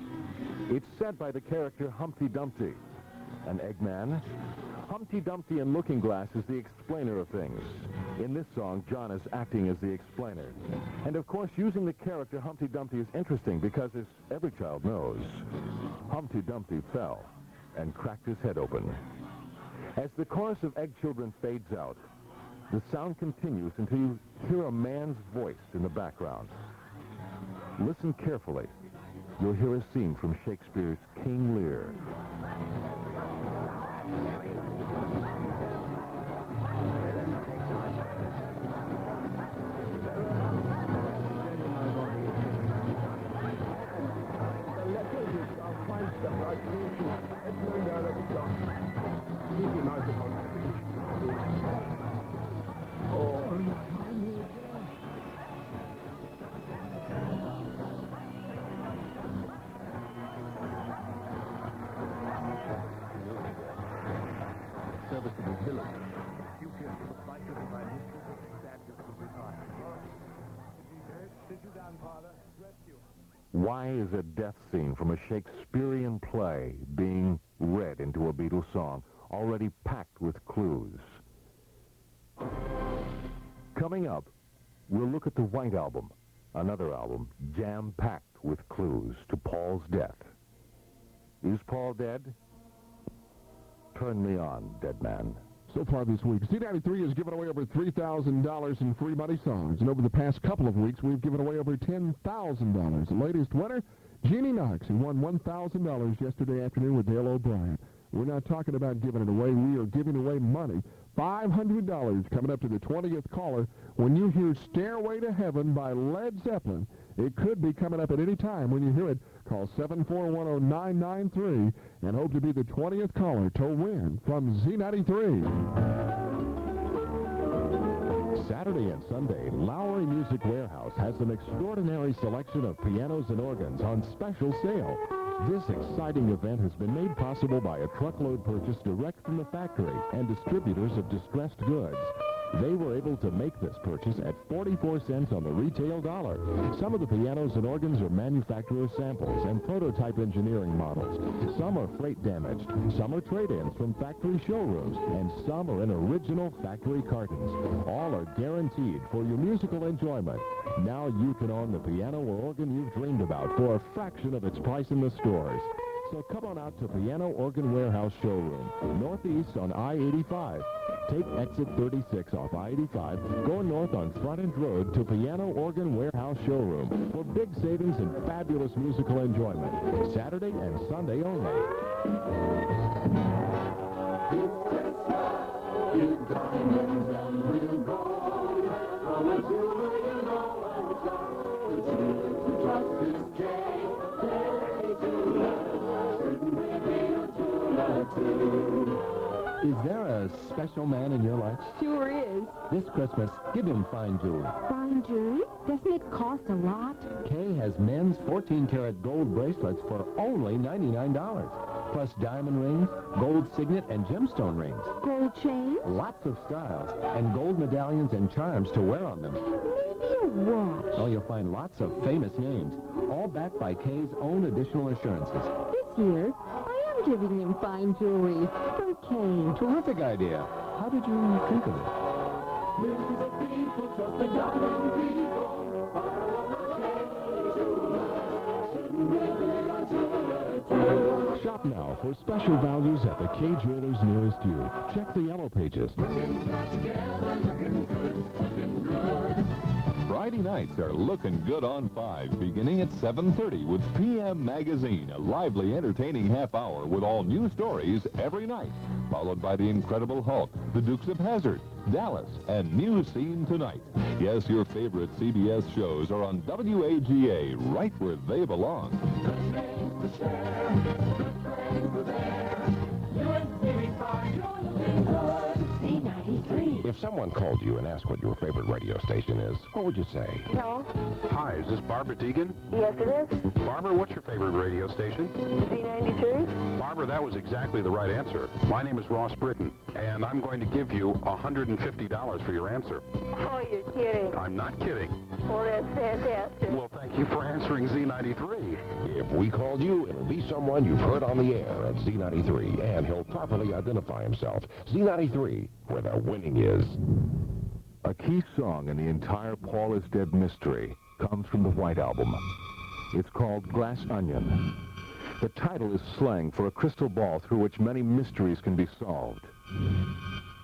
It's said by the character Humpty Dumpty. An Eggman? Humpty Dumpty in Looking Glass is the explainer of things. In this song, John is acting as the explainer. And of course, using the character Humpty Dumpty is interesting because, as every child knows, Humpty Dumpty fell and cracked his head open. As the chorus of Egg Children fades out, the sound continues until you hear a man's voice in the background. Listen carefully. You'll hear a scene from Shakespeare's King Lear. Why is a death scene from a Shakespearean play being read into a Beatles song already packed with clues? Coming up, we'll look at the White Album, another album jam-packed with clues to Paul's death. Is Paul dead? Turn me on, dead man. So far this week, Z93 has given away over $3,000 in free money songs, and over the past couple of weeks, we've given away over $10,000. The latest winner, Jeannie Knox, who won $1,000 yesterday afternoon with Dale O'Brien. We're not talking about giving it away. We are giving away money. $500 coming up to the 20th caller. When you hear Stairway to Heaven by Led Zeppelin, it could be coming up at any time. When you hear it, call 7410993 and hope to be the 20th caller to win from Z93. Saturday and Sunday, Lowry Music Warehouse has an extraordinary selection of pianos and organs on special sale. This exciting event has been made possible by a truckload purchase direct from the factory and distributors of distressed goods. They were able to make this purchase at 44 cents on the retail dollar. Some of the pianos and organs are manufacturer samples and prototype engineering models. Some are freight damaged. Some are trade-ins from factory showrooms. And some are in original factory cartons. All are guaranteed for your musical enjoyment. Now you can own the piano or organ you've dreamed about for a fraction of its price in the stores. So come on out to Piano Organ Warehouse Showroom, northeast on I-85. Take exit 36 off I-85, go north on Frontage Road to Piano Organ Warehouse Showroom for big savings and fabulous musical enjoyment. Saturday and Sunday only. It's Christmas, it's diamonds and real gold. From a jeweler you know and trust, the jeweler to trust is Kay. Is there a special man in your life? Sure is. This Christmas, give him fine jewelry. Fine jewelry? Doesn't it cost a lot? Kay has men's 14-karat gold bracelets for only $99. Plus diamond rings, gold signet, and gemstone rings. Gold chains? Lots of styles, and gold medallions and charms to wear on them. Maybe a watch. Oh, you'll find lots of famous names, all backed by Kay's own additional assurances. This year, I am giving him fine jewelry from Kay. Terrific idea. How did you think of it? Millions of people trust the diamond people. Shop now for special values at the Kay Jewelers nearest you. Check the yellow pages. Friday nights are looking good on 5, beginning at 7:30 with PM Magazine, a lively, entertaining half hour with all new stories every night, followed by The Incredible Hulk, The Dukes of Hazzard, Dallas, and News Scene Tonight. Yes, your favorite CBS shows are on WAGA, right where they belong. If someone called you and asked what your favorite radio station is, what would you say? Hello? Hi, is this Barbara Deegan? Yes, it is. Barbara, what's your favorite radio station? Z93. Barbara, that was exactly the right answer. My name is Ross Britton, and I'm going to give you $150 for your answer. Oh, you're kidding. I'm not kidding. Well, that's fantastic. Well, thank you for answering Z93. If we called you, it'll be someone you've heard on the air at Z93, and he'll properly identify himself. Z93, where the winning is. A key song in the entire Paul is Dead mystery comes from the White Album. It's called Glass Onion. The title is slang for a crystal ball through which many mysteries can be solved.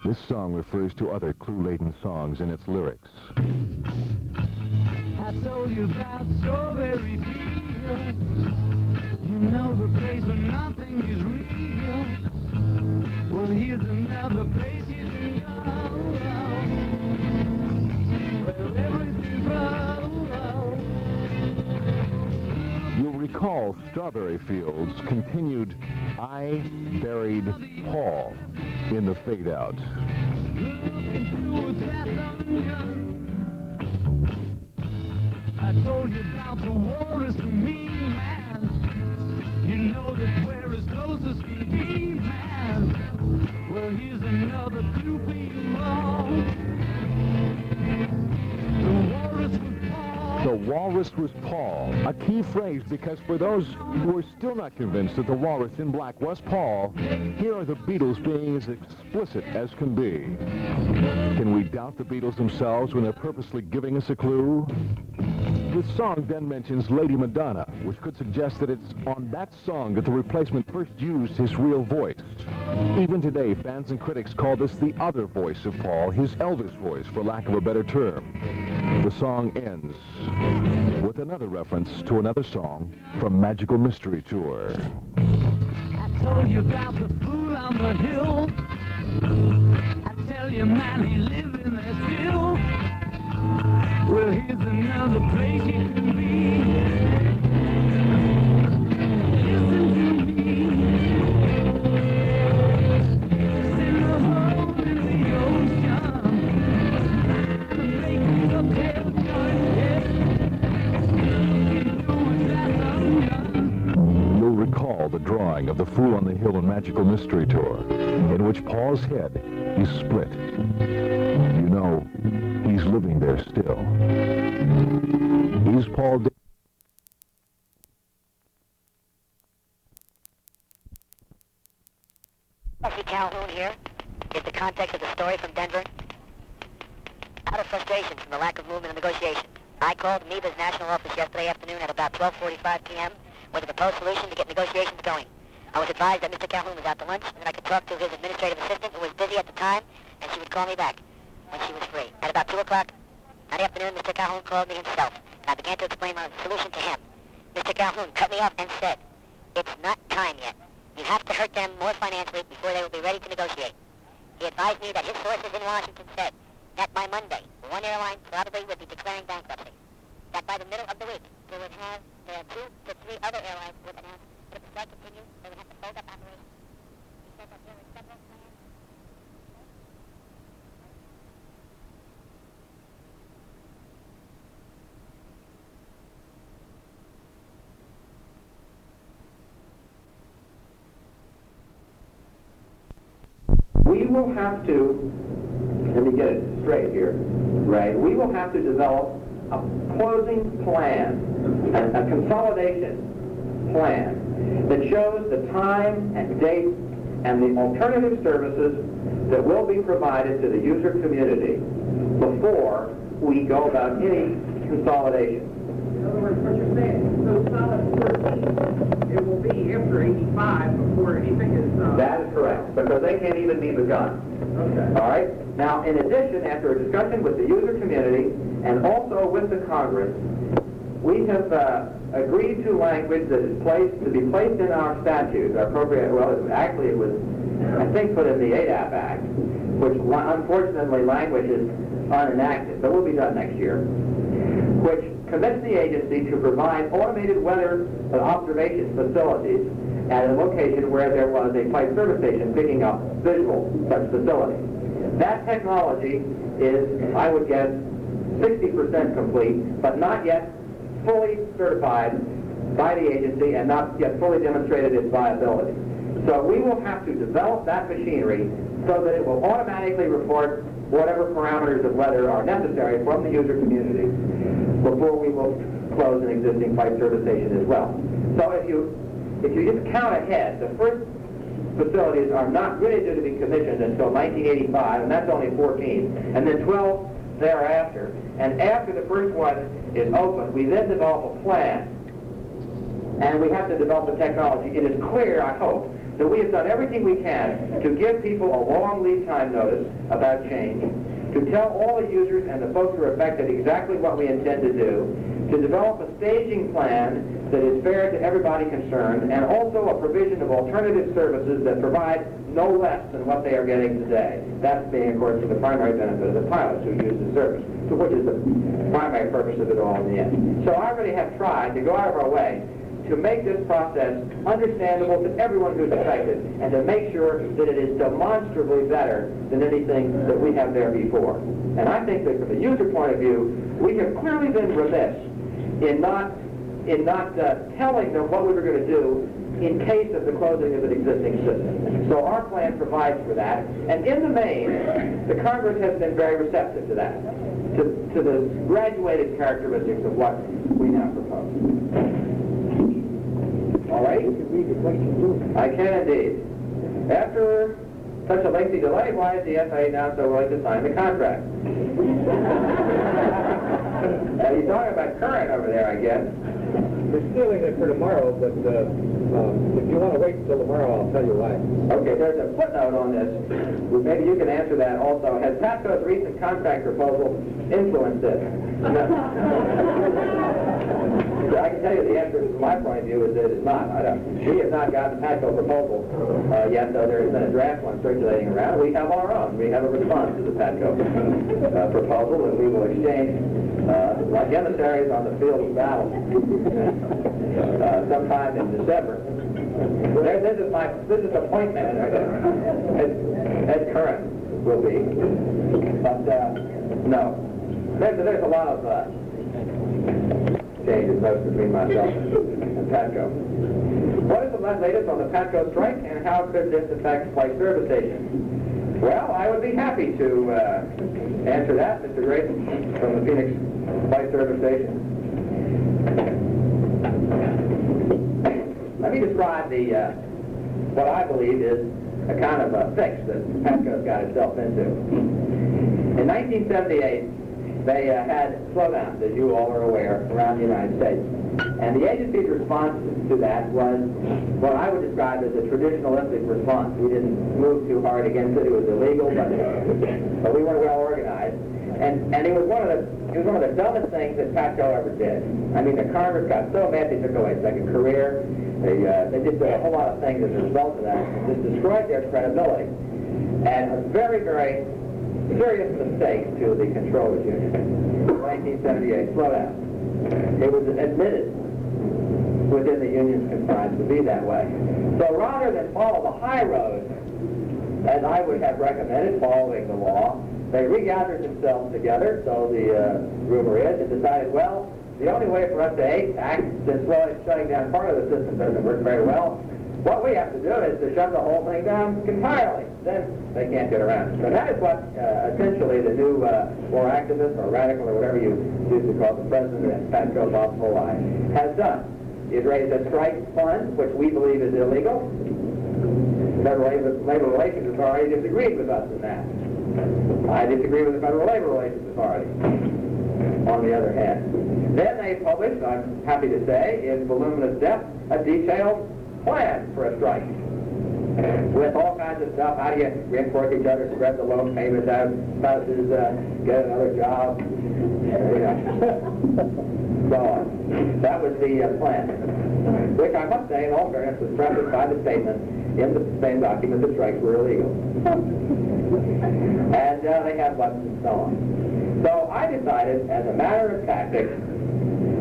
This song refers to other clue-laden songs in its lyrics. I told you about strawberry fields. You know the place where nothing is real. Well, here's another place you can go, where everything's wrong. You'll recall Strawberry Fields continued I Buried Paul in the fade out. I told you about the war is to me, man. You know that we're as close as can be, man. Well, here's another clue for you all. The walrus was Paul, a key phrase because for those who are still not convinced that the walrus in black was Paul, here are the Beatles being as explicit as can be. Can we doubt the Beatles themselves when they're purposely giving us a clue? The song then mentions Lady Madonna, which could suggest that it's on that song that the replacement first used his real voice. Even today, fans and critics call this the other voice of Paul, his Elvis voice, for lack of a better term. The song ends with another reference to another song from Magical Mystery Tour. I told you about the fool on the hill. I tell you, man, he living there still. Well, here's another place you can be. Listen to me. Send a hole in the ocean. The makers of hell join, yeah. You'll recall the drawing of the Fool on the Hill and Magical Mystery Tour, in which Paul's head is split. You know, he's living there still. Is Paul dead? Buffy Calhoun here. Is the context of the story from Denver. Out of frustration from the lack of movement and negotiation, I called NEBA's national office yesterday afternoon at about 12:45 p.m. with a proposed solution to get negotiations going. I was advised that Mr. Calhoun was out to lunch and that I could talk to his administrative assistant who was busy at the time, and she would call me back when she was free. At about 2 o'clock that afternoon, Mr. Calhoun called me himself, and I began to explain my solution to him. Mr. Calhoun cut me off and said, "It's not time yet. You have to hurt them more financially before they will be ready to negotiate." He advised me that his sources in Washington said that by Monday, one airline probably would be declaring bankruptcy. That by the middle of the week, they would have 2 to 3 other airlines would announce that if the strike continued, they would have to fold up operations. He said that there were several plans. We will have to, let me get it straight here, right? We will have to develop a closing plan, a consolidation plan that shows the time and date and the alternative services that will be provided to the user community before we go about any consolidation. In other words, what you're saying, so solid 13, it will be after 85 before anything is... That is correct, because they can't even be begun. Okay. All right? Now, in addition, after a discussion with the user community and also with the Congress, we have agreed to language that is to be placed in our statutes, our appropriate, well, it was, I think, put in the ADAP Act, which unfortunately language is unenacted, but will be done next year, which commits the agency to provide automated weather observation facilities at a location where there was a flight service station picking up visual such facilities. That technology is, I would guess, 60% complete, but not yet fully certified by the agency and not yet fully demonstrated its viability. So we will have to develop that machinery so that it will automatically report whatever parameters of weather are necessary from the user community before we will close an existing flight service station as well. So if you just count ahead, the first facilities are not really due to be commissioned until 1985, and that's only 14, and then 12 thereafter. And after the first one is open, we then develop a plan, and we have to develop the technology. It is clear, I hope, that we have done everything we can to give people a long lead time notice about change, to tell all the users and the folks who are affected exactly what we intend to do, to develop a staging plan that is fair to everybody concerned, and also a provision of alternative services that provide no less than what they are getting today. That's being, of course, to the primary benefit of the pilots who use the service, which is the primary purpose of it all in the end. So I really have tried to go out of our way to make this process understandable to everyone who's affected and to make sure that it is demonstrably better than anything that we have there before. And I think that from the user point of view, we have clearly been remiss in not telling them what we were going to do in case of the closing of an existing system. So our plan provides for that, and in the main, the Congress has been very receptive to that, to the graduated characteristics of what we now propose. All right? You can read the question too. I can indeed. After such a lengthy delay, why is the FAA now so willing to sign the contract? Now, you're talking about current over there, I guess. We're stealing it for tomorrow, but if you want to wait until tomorrow, I'll tell you why. Okay, there's a footnote on this. Maybe you can answer that also. Has PATCO's recent contract proposal influenced this? I can tell you the answer from my point of view is that it is not. We have not gotten a PATCO proposal yet, though there has been a draft one circulating around. We have our own. We have a response to the PATCO proposal that we will exchange like emissaries on the field of battle sometime in December. This is appointment as current will be. But no, there's a lot of changes notes between myself and PATCO. What is the latest on the PATCO strike, and how could this affect flight service stations? Well, I would be happy to answer that, Mr. Grayson, from the Phoenix Flight Service Station. Let me describe what I believe is a kind of a fix that PATCO's got itself into. In 1978, they had slowdowns, as you all are aware, around the United States. And the agency's response to that was what I would describe as a traditionalistic response. We didn't move too hard against it. It was illegal, but we weren't well organized. And it was one of the dumbest things that PATCO ever did. I mean, the Congress got so mad they took away a second career. They did a whole lot of things as a result of that. It just destroyed their credibility. And a very, very serious mistake to the Controllers Union. 1978 slowdown. It was admitted within the union's confines to be that way. So rather than follow the high road, as I would have recommended following the law, they regathered themselves together, so the rumor is, and decided, well, the only way for us to act, since shutting down part of the system doesn't work very well, what we have to do is to shut the whole thing down entirely. Then they can't get around it. So that is what essentially the new war activist or radical or whatever you choose to call the president of PATCO, Bob Foley, has done. He's raised a strike fund, which we believe is illegal. The Federal Labor Relations Authority disagreed with us in that. I disagree with the Federal Labor Relations Authority, on the other hand. Then they published, I'm happy to say, in voluminous depth, a detailed plan for a strike. With all kinds of stuff. How do you reinforce each other, spread the loan payments out, spouses get another job, so on. That was the plan, which I must say, in all fairness, was prefaced by the statement in the same document that strikes were illegal. And they have buttons and so on. So I decided, as a matter of tactics,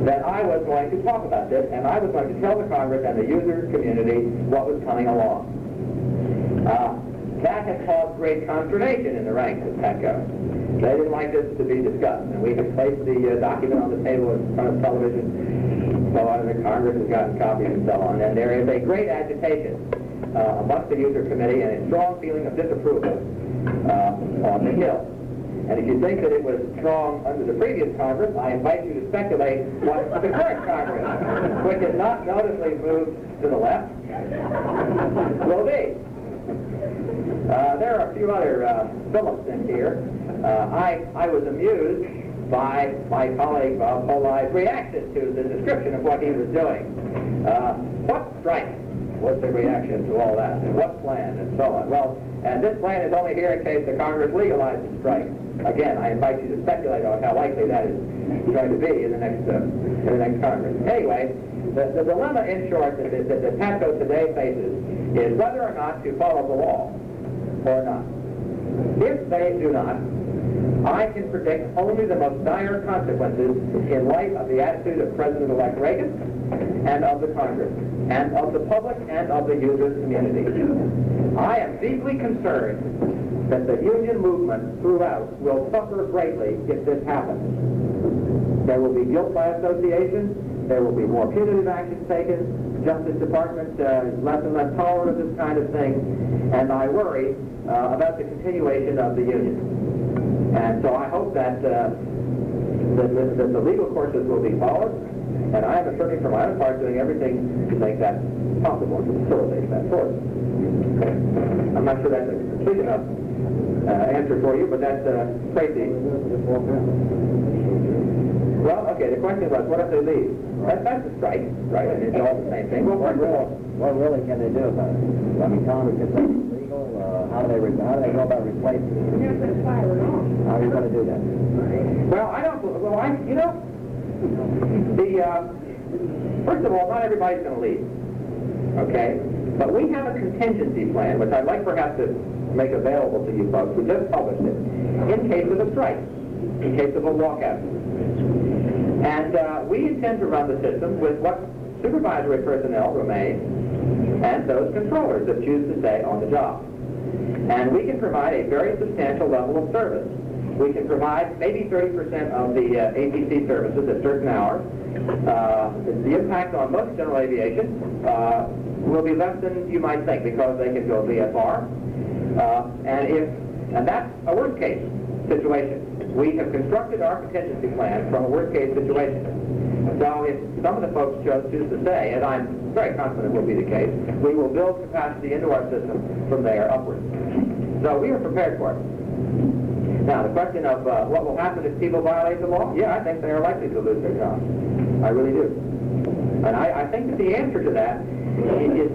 that I was going to talk about this, and I was going to tell the Congress and the user community what was coming along. That had caused great consternation in the ranks of PATCO. They didn't like this to be discussed, and we have placed the document on the table in front of television, so on, and the Congress has gotten copies and so on, and there is a great agitation amongst the user committee and a strong feeling of disapproval on the Hill. And if you think that it was strong under the previous Congress, I invite you to speculate what the current Congress, which has not noticeably moved to the left, will be. There are a few other Phillips in here. I was amused by my colleague Bob Foley's reaction to the description of what he was doing. What strike was the reaction to all that, and what plan, and so on? Well, and this plan is only here in case the Congress legalizes strike. Again, I invite you to speculate on how likely that is going to be in the next Congress. Anyway, the dilemma, in short, that PATCO today faces is whether or not to follow the law or not. If they do not, I can predict only the most dire consequences in light of the attitude of President-elect Reagan and of the Congress, and of the public and of the user community. I am deeply concerned that the union movement throughout will suffer greatly if this happens. There will be guilt by association, there will be more punitive actions taken, Justice Department is less and less tolerant of this kind of thing, and I worry about the continuation of the union. And so I hope that the legal courses will be followed, and I am certainly for my own part doing everything to make that possible, to facilitate that for us. I'm not sure that's a complete enough answer for you, but that's Tracy. Well, okay, the question was, what if they leave? That's a strike, right? And it's all the same thing. Well, what really can they do about it? I mean, Congress is legal. How do they go about replacing it? How are you going to do that? Well, first of all, not everybody's going to leave, okay? But we have a contingency plan, which I'd like perhaps to make available to you folks. We just published it, in case of a strike, in case of a walkout. And we intend to run the system with what supervisory personnel remain and those controllers that choose to stay on the job. And we can provide a very substantial level of service. We can provide maybe 30% of the ATC services at certain hours. The impact on most general aviation will be less than you might think because they can go VFR. And that's a worst case situation. We have constructed our contingency plan from a worst case situation. So if some of the folks choose to stay, and I'm very confident will be the case, we will build capacity into our system from there upwards. So we are prepared for it. Now, the question of what will happen if people violate the law? Yeah, I think they are likely to lose their jobs. I really do. And I think that the answer to that is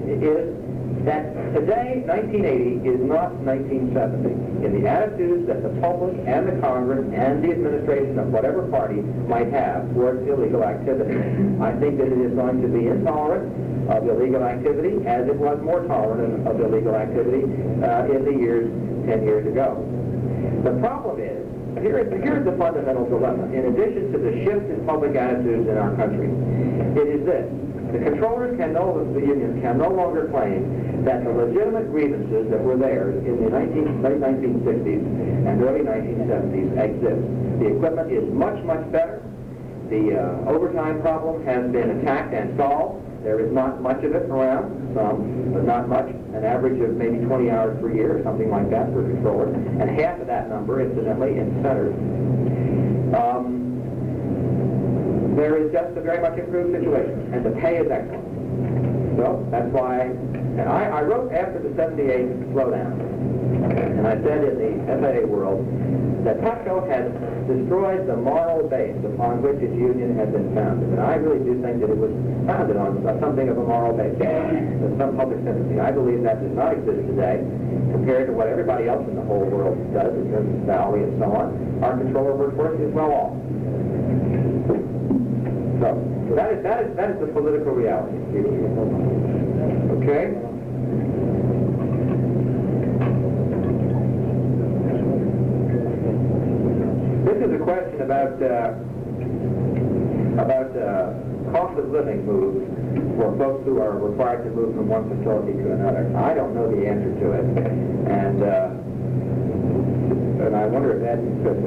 that today, 1980, is not 1970. In the attitudes that the public and the Congress and the administration of whatever party might have towards illegal activity, I think that it is going to be intolerant of illegal activity as it was more tolerant of illegal activity in the years 10 years ago. The problem is, here's the fundamental dilemma. In addition to the shift in public attitudes in our country, it is this. The controllers the unions can no longer claim that the legitimate grievances that were theirs in the late 1960s and early 1970s exist. The equipment is much, much better. The overtime problem has been attacked and solved. There is not much of it around, some, but not much. An average of maybe 20 hours per year, something like that for controllers. And half of that number, incidentally, in centers. There is just a very much improved situation, and the pay is excellent. So that's why, and I wrote after the 78 slowdown, and I said in the FAA world that PATCO has destroyed the moral base upon which its union had been founded. And I really do think that it was founded on something of a moral base, some public sympathy. I believe that does not exist today compared to what everybody else in the whole world does in terms of salary and so on. Our controller workforce is well off. So that is the political reality. Okay? This is a question about cost of living moves for folks who are required to move from one facility to another. I don't know the answer to it, and I wonder if Ed could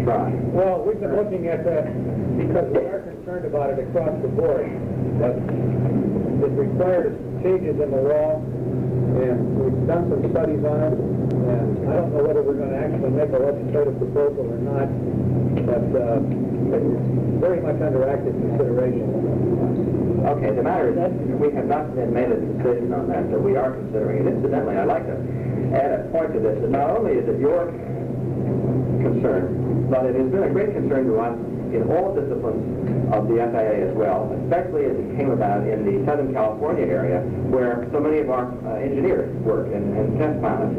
try. Well, we've been looking at that because we are concerned about it across the board. But it requires changes in the law, and we've done some studies on it, and I don't know whether we're going to actually make a legislative proposal or not, but it's very much under active consideration. Okay, the matter is, we have not yet made a decision on that, so we are considering it. Incidentally, I'd like to add a point to this, that not only is it your concern, but it has been a great concern to us in all disciplines of the FAA as well, especially as it came about in the Southern California area, where so many of our engineers work and test pilots.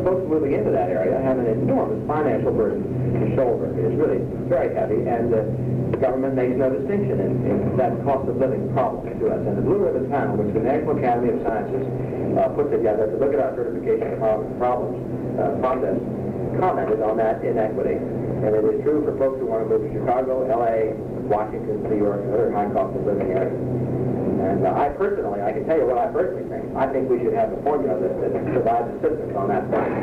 Folks moving into that area have an enormous financial burden to shoulder. It is really very heavy, and the government makes no distinction in that cost of living problem to us. And the Blue Ribbon Panel, which the National Academy of Sciences put together to look at our certification process, commented on that inequity. And it is true for folks who want to move to Chicago, L.A., Washington, New York, and other high cost of living areas. And I can tell you what I personally think. I think we should have a formula that provides assistance on that front.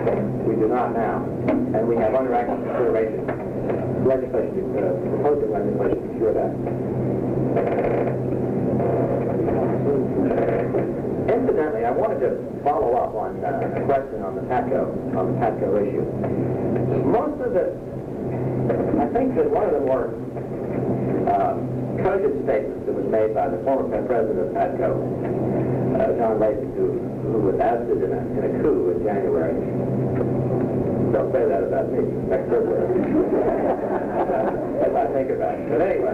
We do not now. And we have under active consideration legislation, proposing legislation to ensure that. Incidentally, I wanted to follow up on a question on the PATCO issue. Most of the, I think that one of the more cogent statements that was made by the former president of PATCO, John Lasik, who was ousted in a coup in January. Don't say that about me next February. As I think about it. But anyway,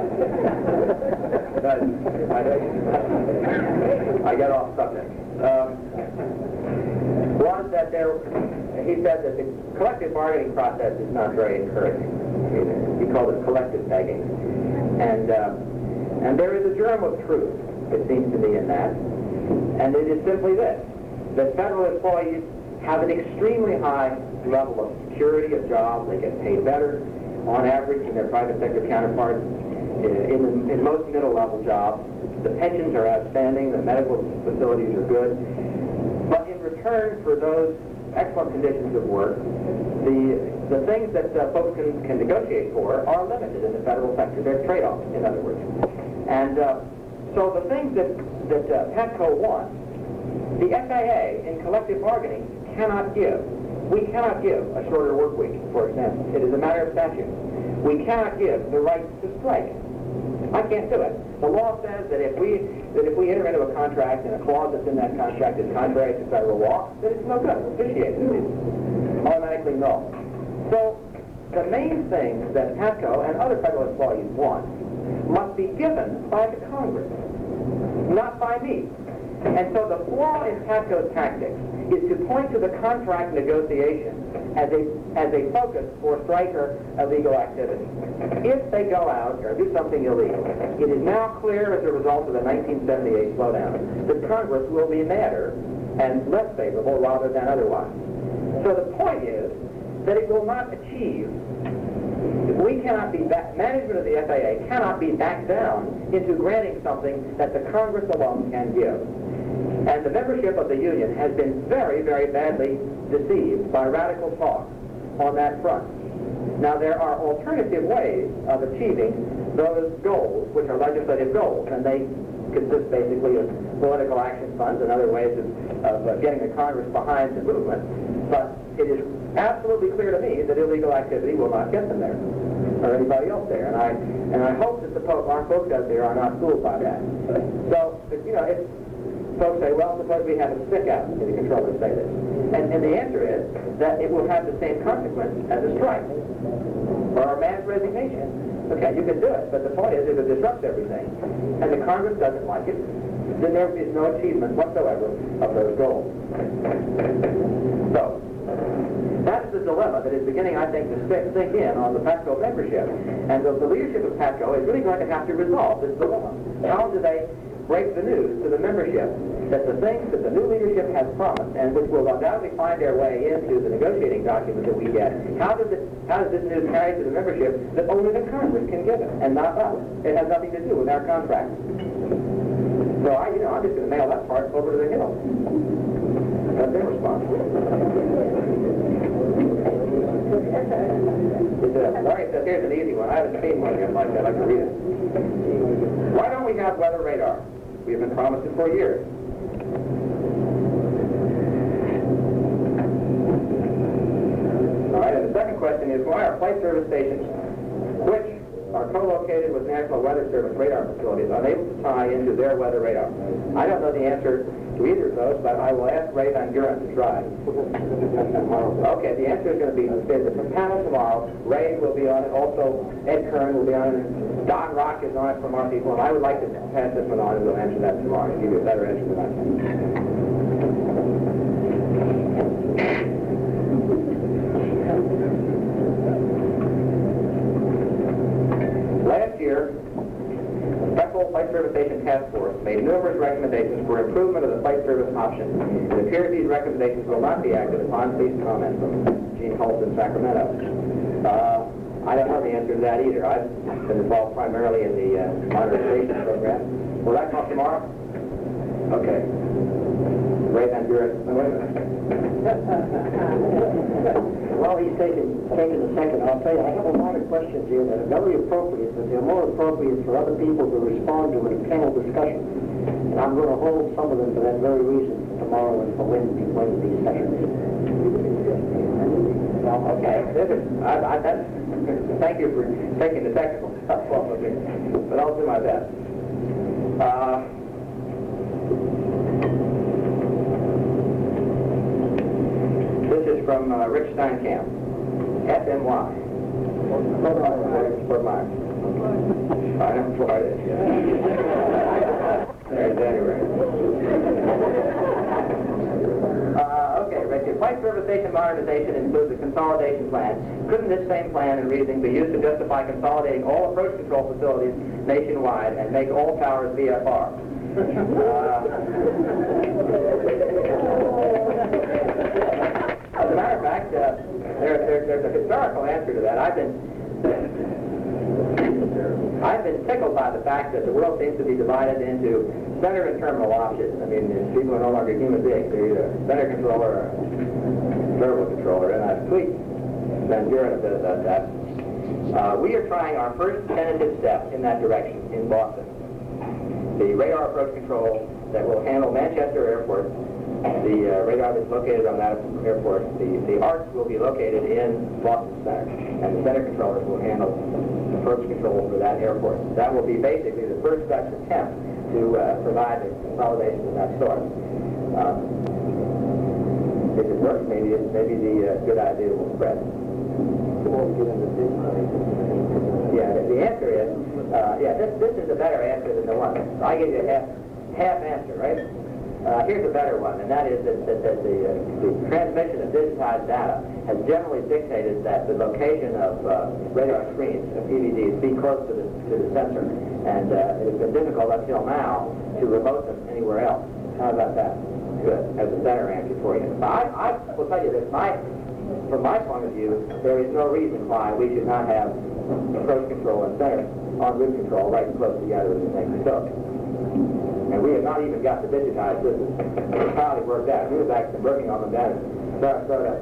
I get off subject. Was that he said that the collective bargaining process is not very encouraging. He called it collective begging. And there is a germ of truth, it seems to me, in that. And it is simply this, that federal employees have an extremely high level of security of jobs. They get paid better, on average, than their private sector counterparts. In most middle-level jobs, the pensions are outstanding, the medical facilities are good. But in return for those excellent conditions of work, the things that folks can negotiate for are limited in the federal sector. They're trade-offs, in other words. And so the things that PATCO wants, the FAA in collective bargaining cannot give. We cannot give a shorter work week, for example. It is a matter of statute. We cannot give the right to strike. I can't do it. The law says that if we enter into a contract and a clause that's in that contract is contrary to federal law, then it's no good. It's vitiated. It's automatically null. So the main things that PATCO and other federal employees want must be given by the Congress, not by me. And so the flaw in PATCO's tactics is to point to the contract negotiation as a focus for strike or illegal activity. If they go out or do something illegal, it is now clear as a result of the 1978 slowdown that Congress will be madder and less favorable rather than otherwise. So the point is that it will not achieve, we cannot be management of the FAA cannot be backed down into granting something that the Congress alone can give. And the membership of the union has been very, very badly deceived by radical talk on that front. Now, there are alternative ways of achieving those goals, which are legislative goals, and they consist basically of political action funds and other ways of getting the Congress behind the movement. But it is absolutely clear to me that illegal activity will not get them there, or anybody else there. And I hope that our folks out there are not fooled by that. So, folks say, well, suppose we have a stick out, the controllers say this. And the answer is that it will have the same consequence as a strike or a mass resignation. Okay, you can do it, but the point is it will disrupt everything. And the Congress doesn't like it, then there is no achievement whatsoever of those goals. So, that is the dilemma that is beginning, I think, to sink in on the PATCO membership. And the leadership of PATCO is really going to have to resolve this dilemma. How do they break the news to the membership that the things that the new leadership has promised and which will undoubtedly find their way into the negotiating document that we get, how does this news carry to the membership that only the Congress can give it and not us? It has nothing to do with our contract. So I'm just going to mail that part over to the Hill. That's their response. Larry says, here's an easy one. I haven't seen one yet like that. I'd like to read it. Why don't we have weather radar? We have been promised it for years. All right, and the second question is, why are flight service stations, which are co-located with National Weather Service radar facilities, unable to tie into their weather radar? I don't know the answer to either of those, but I will ask Ray Van Buren to try. Okay, the answer is going to be the panel tomorrow. Ray will be on it. Also, Ed Kern will be on it. Don Rock is on it from our people, and I would like to pass this one on and we'll answer that tomorrow and give you a better answer than I can. Last year, the Federal Flight Service Station Task Force made numerous recommendations for improvement of the flight service option. It appears these recommendations will not be acted upon. Please comment from Gene Holt in Sacramento. I don't know the answer to that either. I've been involved primarily in the modernization program. Will that come up tomorrow? Okay. Ray Van Buren. While he's taking a second, I'll tell you, I have a lot of questions here that are very appropriate, but they're more appropriate for other people to respond to in a panel discussion. And I'm going to hold some of them for that very reason for tomorrow and for Wednesday's session. Well, okay. Thank you for taking the technical stuff off of me, but I'll do my best. This is from Rich Steinkamp, FMY. Fort Myers. I know Florida. There's January. Okay, Richard. Flight service station modernization includes a consolidation plan. Couldn't this same plan and reasoning be used to justify consolidating all approach control facilities nationwide and make all towers VFR? As a matter of fact, there's a historical answer to that. I've been tickled by the fact that the world seems to be divided into center and terminal options. I mean, people are no longer human beings. They're either a center controller or a terminal controller, and I've tweaked Van Buren a bit about that. We are trying our first tentative step in that direction in Boston. The radar approach control that will handle Manchester Airport, the radar that's located on that airport, the ARCs will be located in Boston Center, and the center controllers will handle approach control for that airport. That will be basically the first such attempt to provide the consolidation of that sort. If it works, maybe the good idea will spread. Yeah, the answer is, this is a better answer than the one. I give you a half answer, right? Here's a better one, and that is that the transmission of digitized data has generally dictated that the location of radar screens, PVDs, be close to the sensor, and it has been difficult until now to remote them anywhere else. How about that? Good. That's a better answer for you. I will tell you this. From my point of view, there is no reason why we should not have approach control and center en route control right close together in the same facility. And we have not even got the digitized system. It's finally worked out. We was actually working on them down in Sarasota,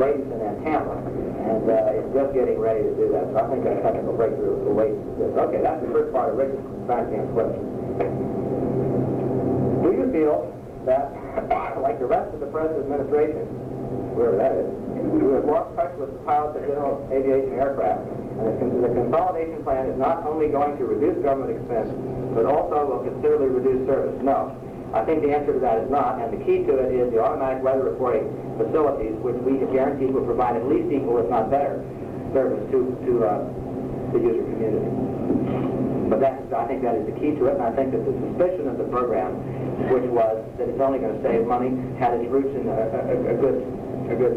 Bradenton, and Tampa, and it's just getting ready to do that. So I think that technical breakthrough will wait. Okay, that's the first part of Richard's Steinkamp's question. Do you feel that, like the rest of the present administration, whoever that is, we have lost touch with the pilots of general aviation aircraft, and the consolidation plan is not only going to reduce government expense, but also will considerably reduce service? No. I think the answer to that is not, and the key to it is the automatic weather reporting facilities, which we have guaranteed will provide at least equal, if not better, service to the user community. But I think that is the key to it, and I think that the suspicion of the program, which was that it's only going to save money, had its roots in a good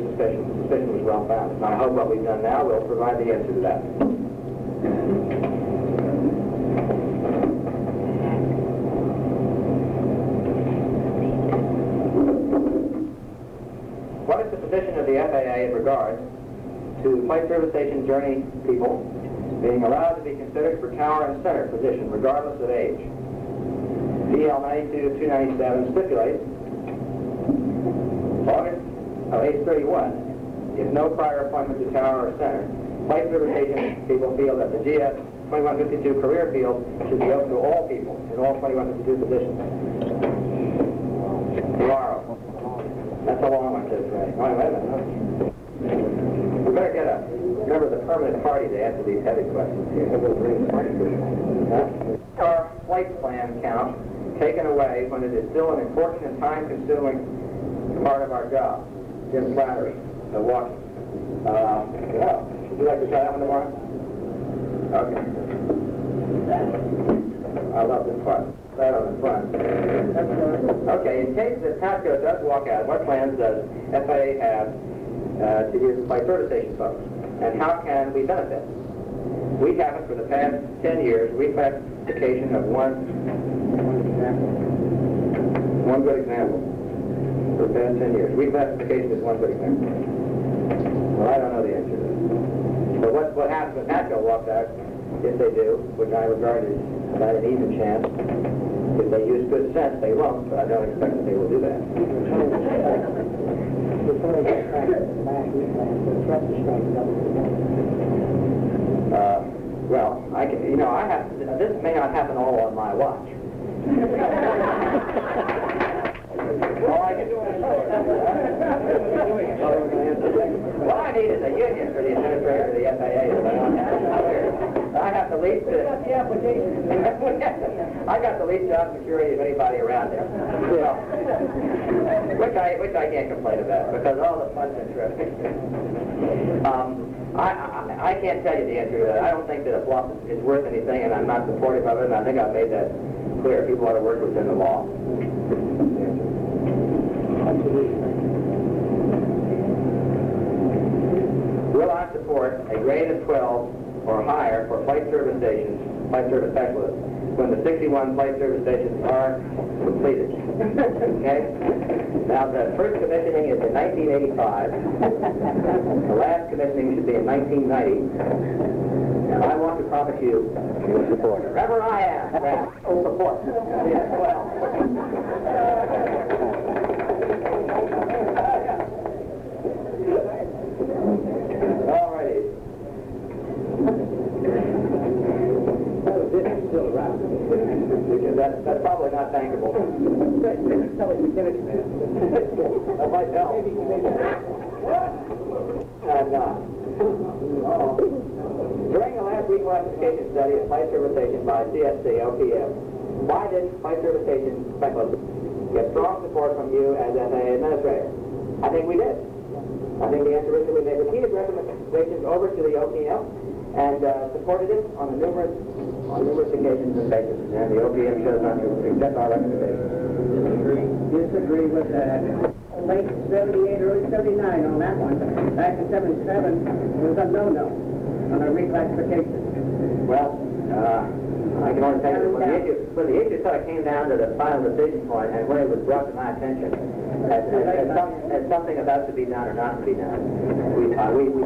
suspicion. The suspicion was well founded. And I hope what we've done now will provide the answer to that. What is the position of the FAA in regard to flight service station journey people being allowed to be considered for tower and center position regardless of age? DL 92-297 stipulates August of age 31, if no prior appointment to tower or center, flight service station people feel that the GS 2152 career field should be open to all people in all 2152 positions. Tomorrow. That's a long one, says Ray. Wait a minute. We better get a member of the permanent party to answer these heavy questions here. Our flight plan count taken away when it is still an important and time-consuming part of our job. Jim Flannery, Milwaukee. Would you like to try that one tomorrow? Okay. I love this part. Right on the front. Okay, in case the TASCO does walk out, what plans does FAA have to use the flight service station folks? And how can we benefit? We haven't, for the past 10 years, reclassification of one one good example. For the past 10 years. Reclassification is one good example. Well, I don't know the answer to that. But what happens when Matco walks out, if they do, which I regard as about an even chance, if they use good sense, they won't, but I don't expect that they will do that. Well, I have, this may not happen all on my watch. All I can do is what I need is a union for the administrator of the FAA. I have the least. I got the least job security of anybody around there. Which I can't complain about because all the fun's interesting. I can't tell you the answer to that. I don't think that a bluff is worth anything, and I'm not supportive of it. And I think I've made that clear. People ought to work within the law. Will I support a grade of 12 or higher for flight service stations, flight service specialists, when the 61 flight service stations are completed? Okay? Now, the first commissioning is in 1985. The last commissioning should be in 1990. And I want to promise you support. Wherever I am, support. Yes, well. All righty. Still around. That's probably not bankable. That might help. During the last reclassification study of flight service station by CSC OPM, why did flight service station specialists get strong support from you as FAA administrator? I think we did. I think the answer is that we made repeated recommendations over to the OPM and supported it on numerous occasions and basis, and the OPM chose not to accept our recommendations. Disagree with that. Late 78, early 79 on that one. Back in 77, it was a no-no on a reclassification. Well, I can only tell you that when the issue sort of came down to the final decision point, and when it was brought to my attention as something about to be done or not to be done, we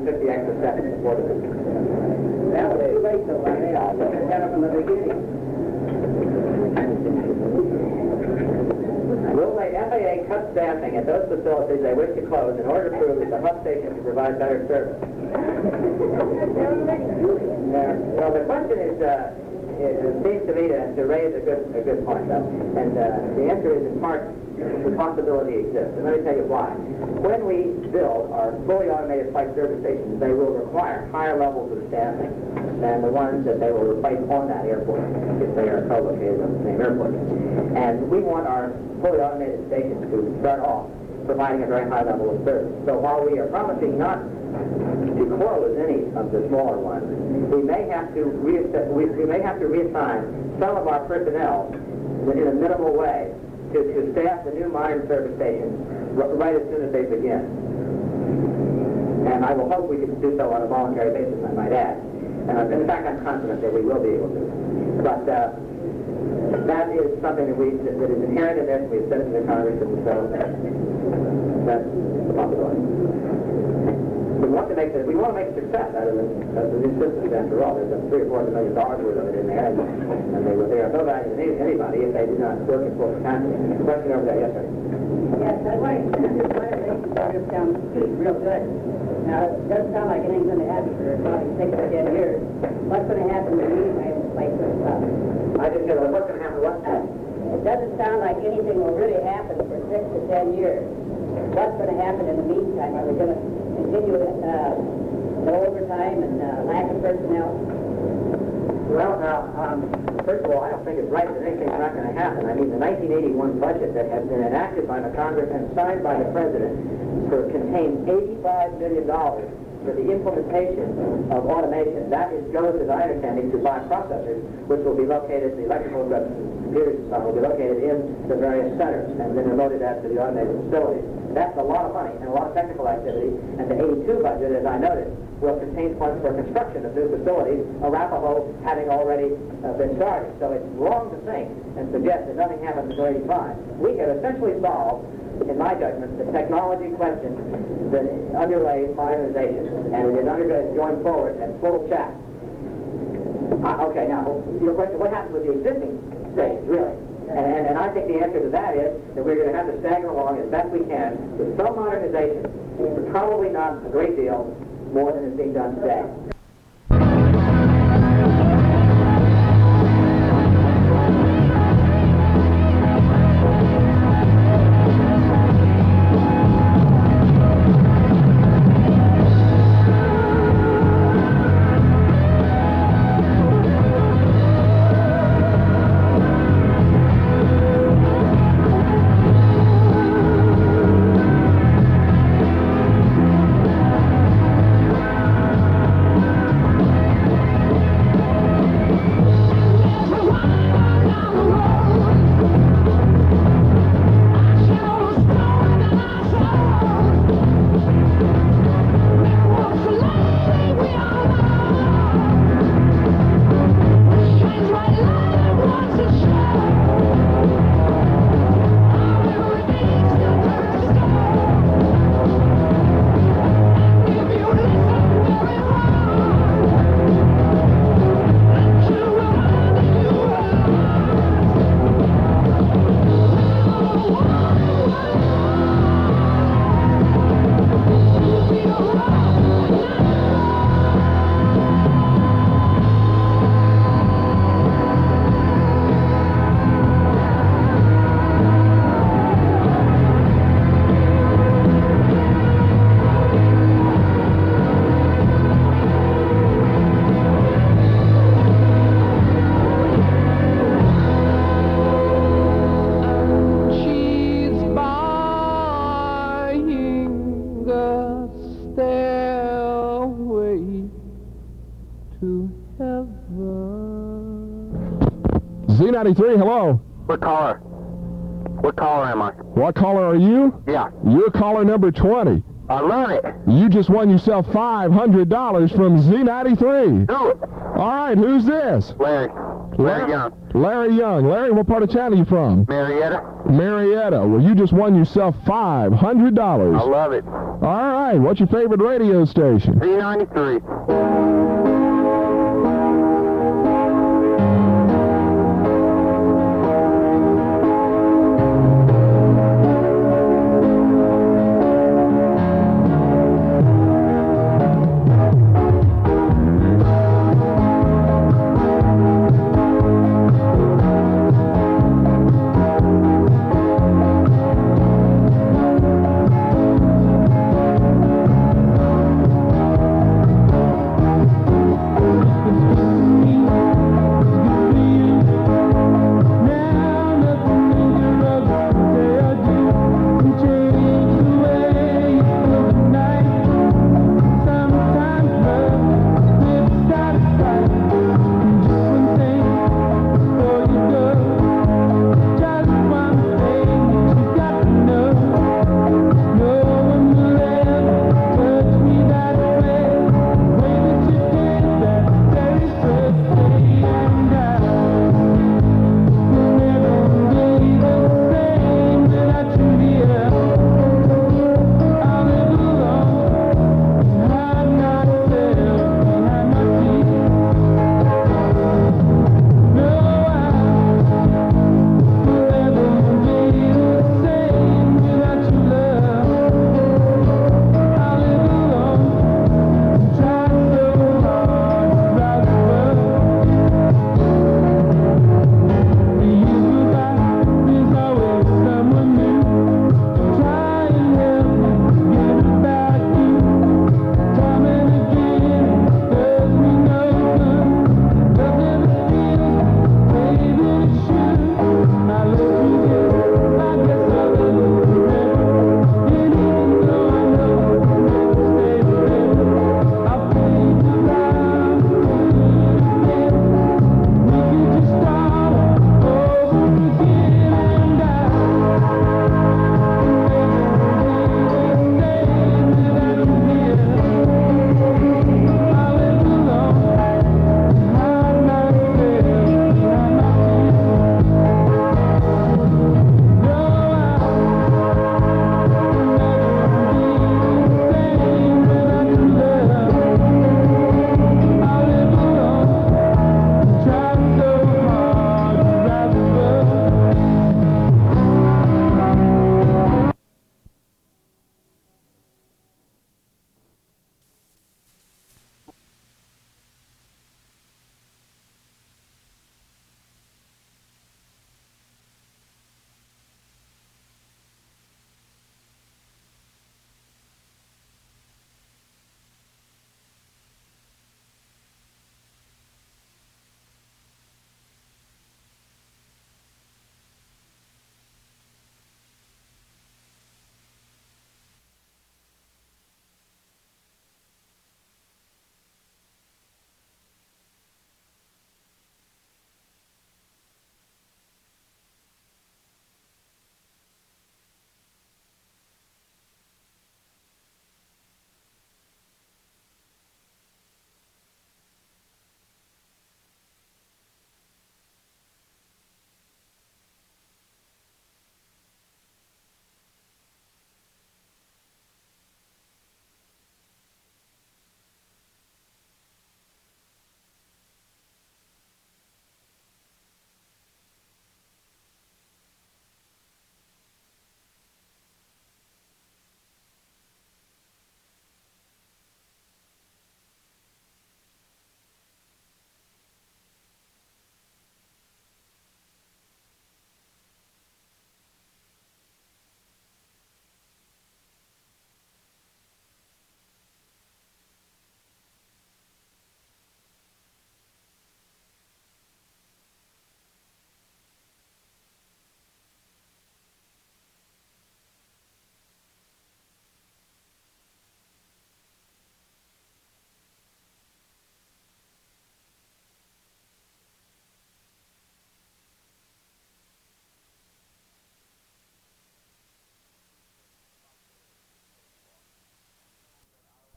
took the extra step and supported it. That was too late, though. I got up from the beginning. Will the FAA cut staffing at those facilities they wish to close in order to prove that the hub station can provide better service? Well, the question is, it seems to me to raise a good point, though. And the answer is, in part, the possibility exists. And let me tell you why. When we build our fully automated flight service stations, they will require higher levels of staffing than the ones that they will replace on that airport if they are co-located on the same airport. And we want our fully automated stations to start off providing a very high level of service. So while we are promising not to close any of the smaller ones, we may have to reassign some of our personnel in a minimal way to staff the new modern service stations right as soon as they begin. And I will hope we can do so on a voluntary basis, I might add. And in fact, I'm confident that we will be able to. But that is something that is inherent in this. We've said it to the Congress, and so that's the possibility. We want to make a success out of the new systems. After all, there's $3 or $4 million worth of it in there, and they are no value to anybody if they do not work in full capacity. Question over there, yes, sir. Yes, I'd like to just down the street real good. Now, it doesn't sound like anything's going to happen for probably 6 or 10 years. What's going to happen in the meantime with flight service stuff? I just said, what's going to happen to what? It doesn't sound like anything will really happen for 6 to 10 years. What's going to happen in the meantime? Are we going to continue the overtime and lack of personnel? Well, now, first of all, I don't think it's right that anything's not going to happen. I mean, the 1981 budget that has been enacted by the Congress and signed by the President contains $85 million for the implementation of automation. That goes, as I understand it, to buy processors, which will be located, the electrical computers and so on will be located in the various centers and then remoted out to the automated facilities. That's a lot of money and a lot of technical activity, and the 82 budget, as I noted, will contain funds for construction of new facilities, Arapahoe having already been started. So it's wrong to think and suggest that nothing happens until 85. We have essentially solved, in my judgment, the technology question that underlays modernization, and it is going forward at full chat. Okay, now, your question, what happens with the existing states, really? And I think the answer to that is that we're going to have to stagger along as best we can with some modernization, but probably not a great deal more than is being done today. Z93, hello. What caller? What caller am I? What caller are you? Yeah. You're caller number 20. I love it. You just won yourself $500 from Z93. Do it. All right, who's this? Larry. Larry Young. Larry Young. Larry, what part of town are you from? Marietta. Marietta. Well, you just won yourself $500. I love it. All right, what's your favorite radio station? Z93.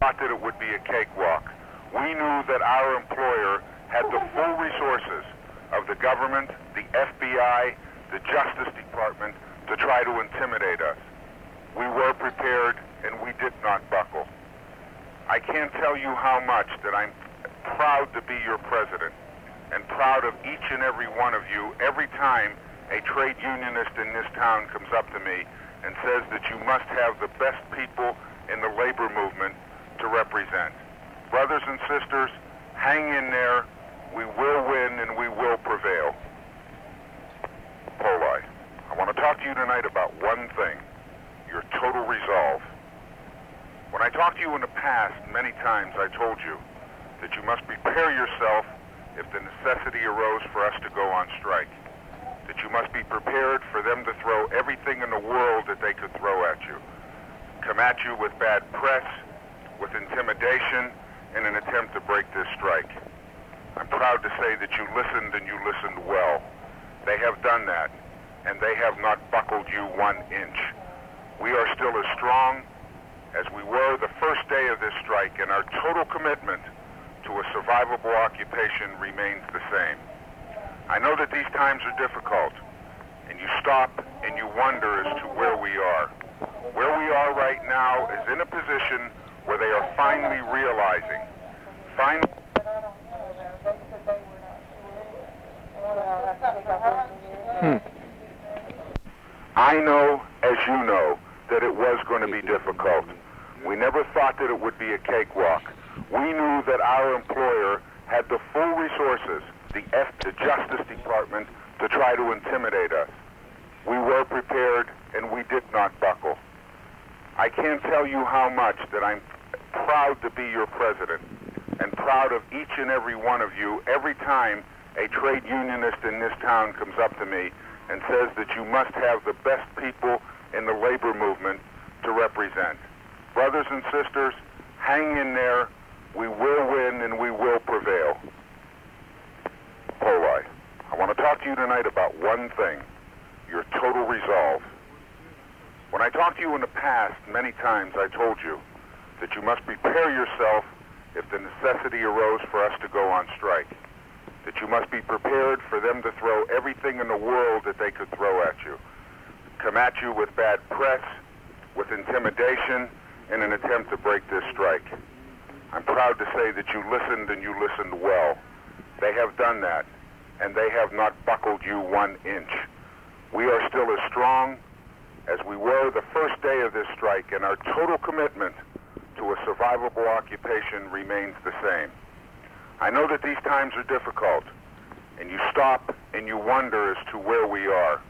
thought that it would be a cakewalk. We knew that our employer had the full resources of the government, the FBI, the Justice Department to try to intimidate us. We were prepared, and we did not buckle. I can't tell you how much that I'm proud to be your president and proud of each and every one of you every time a trade unionist in this town comes up to me and says that you must have the best people in the labor movement to represent. Brothers and sisters, hang in there. We will win and we will prevail. Poli, I want to talk to you tonight about one thing, your total resolve. When I talked to you in the past, many times I told you that you must prepare yourself if the necessity arose for us to go on strike. That you must be prepared for them to throw everything in the world that they could throw at you. Come at you with bad press, with intimidation, in an attempt to break this strike. I'm proud to say that you listened and you listened well. They have done that, and they have not buckled you 1 inch. We are still as strong as we were the first day of this strike, and our total commitment to a survivable occupation remains the same. I know that these times are difficult, and you stop and you wonder as to where we are. Where we are right now is in a position where they are finally realizing, I know, as you know, that it was going to be difficult. We never thought that it would be a cakewalk. We knew that our employer had the full resources, the Justice Department, to try to intimidate us. We were prepared, and we did not buckle. I can't tell you how much that I'm proud to be your president and proud of each and every one of you every time a trade unionist in this town comes up to me and says that you must have the best people in the labor movement to represent. Brothers and sisters, hang in there. We will win and we will prevail. Poli, I want to talk to you tonight about one thing, your total resolve. When I talked to you in the past, many times I told you that you must prepare yourself if the necessity arose for us to go on strike. That you must be prepared for them to throw everything in the world that they could throw at you. Come at you with bad press, with intimidation, in an attempt to break this strike. I'm proud to say that you listened and you listened well. They have done that, and they have not buckled you 1 inch. We are still as strong as we were the first day of this strike, and our total commitment to a survivable occupation remains the same. I know that these times are difficult, and you stop and you wonder as to where we are.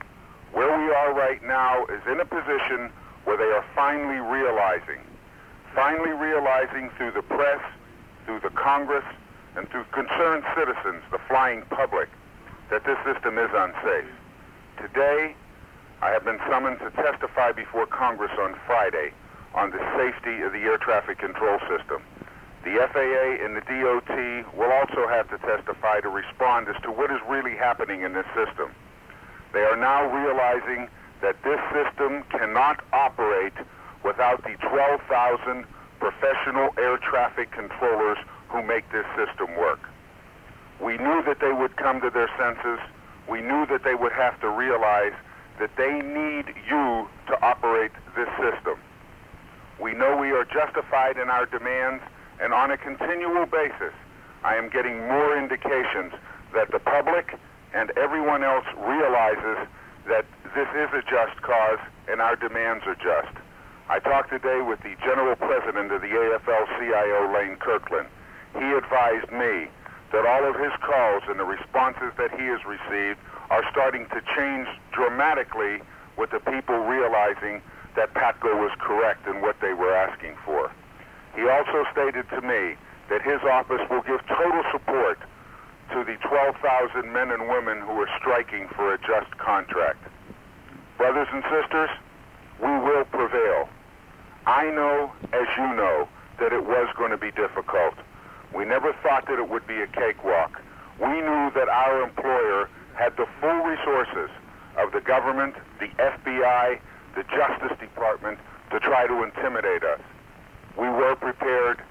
Where we are right now is in a position where they are finally realizing through the press, through the Congress, and through concerned citizens, the flying public, that this system is unsafe. Today, I have been summoned to testify before Congress on Friday on the safety of the air traffic control system. The FAA and the DOT will also have to testify to respond as to what is really happening in this system. They are now realizing that this system cannot operate without the 12,000 professional air traffic controllers who make this system work. We knew that they would come to their senses. We knew that they would have to realize that they need you to operate this system. We know we are justified in our demands, and on a continual basis, I am getting more indications that the public and everyone else realizes that this is a just cause and our demands are just. I talked today with the General President of the AFL-CIO, Lane Kirkland. He advised me that all of his calls and the responses that he has received are starting to change dramatically with the people realizing that PATCO was correct in what they were asking for. He also stated to me that his office will give total support to the 12,000 men and women who are striking for a just contract. Brothers and sisters, we will prevail. I know, as you know, that it was going to be difficult. We never thought that it would be a cakewalk. We knew that our employer had the full resources of the government, the FBI, the Justice Department to try to intimidate us. We were prepared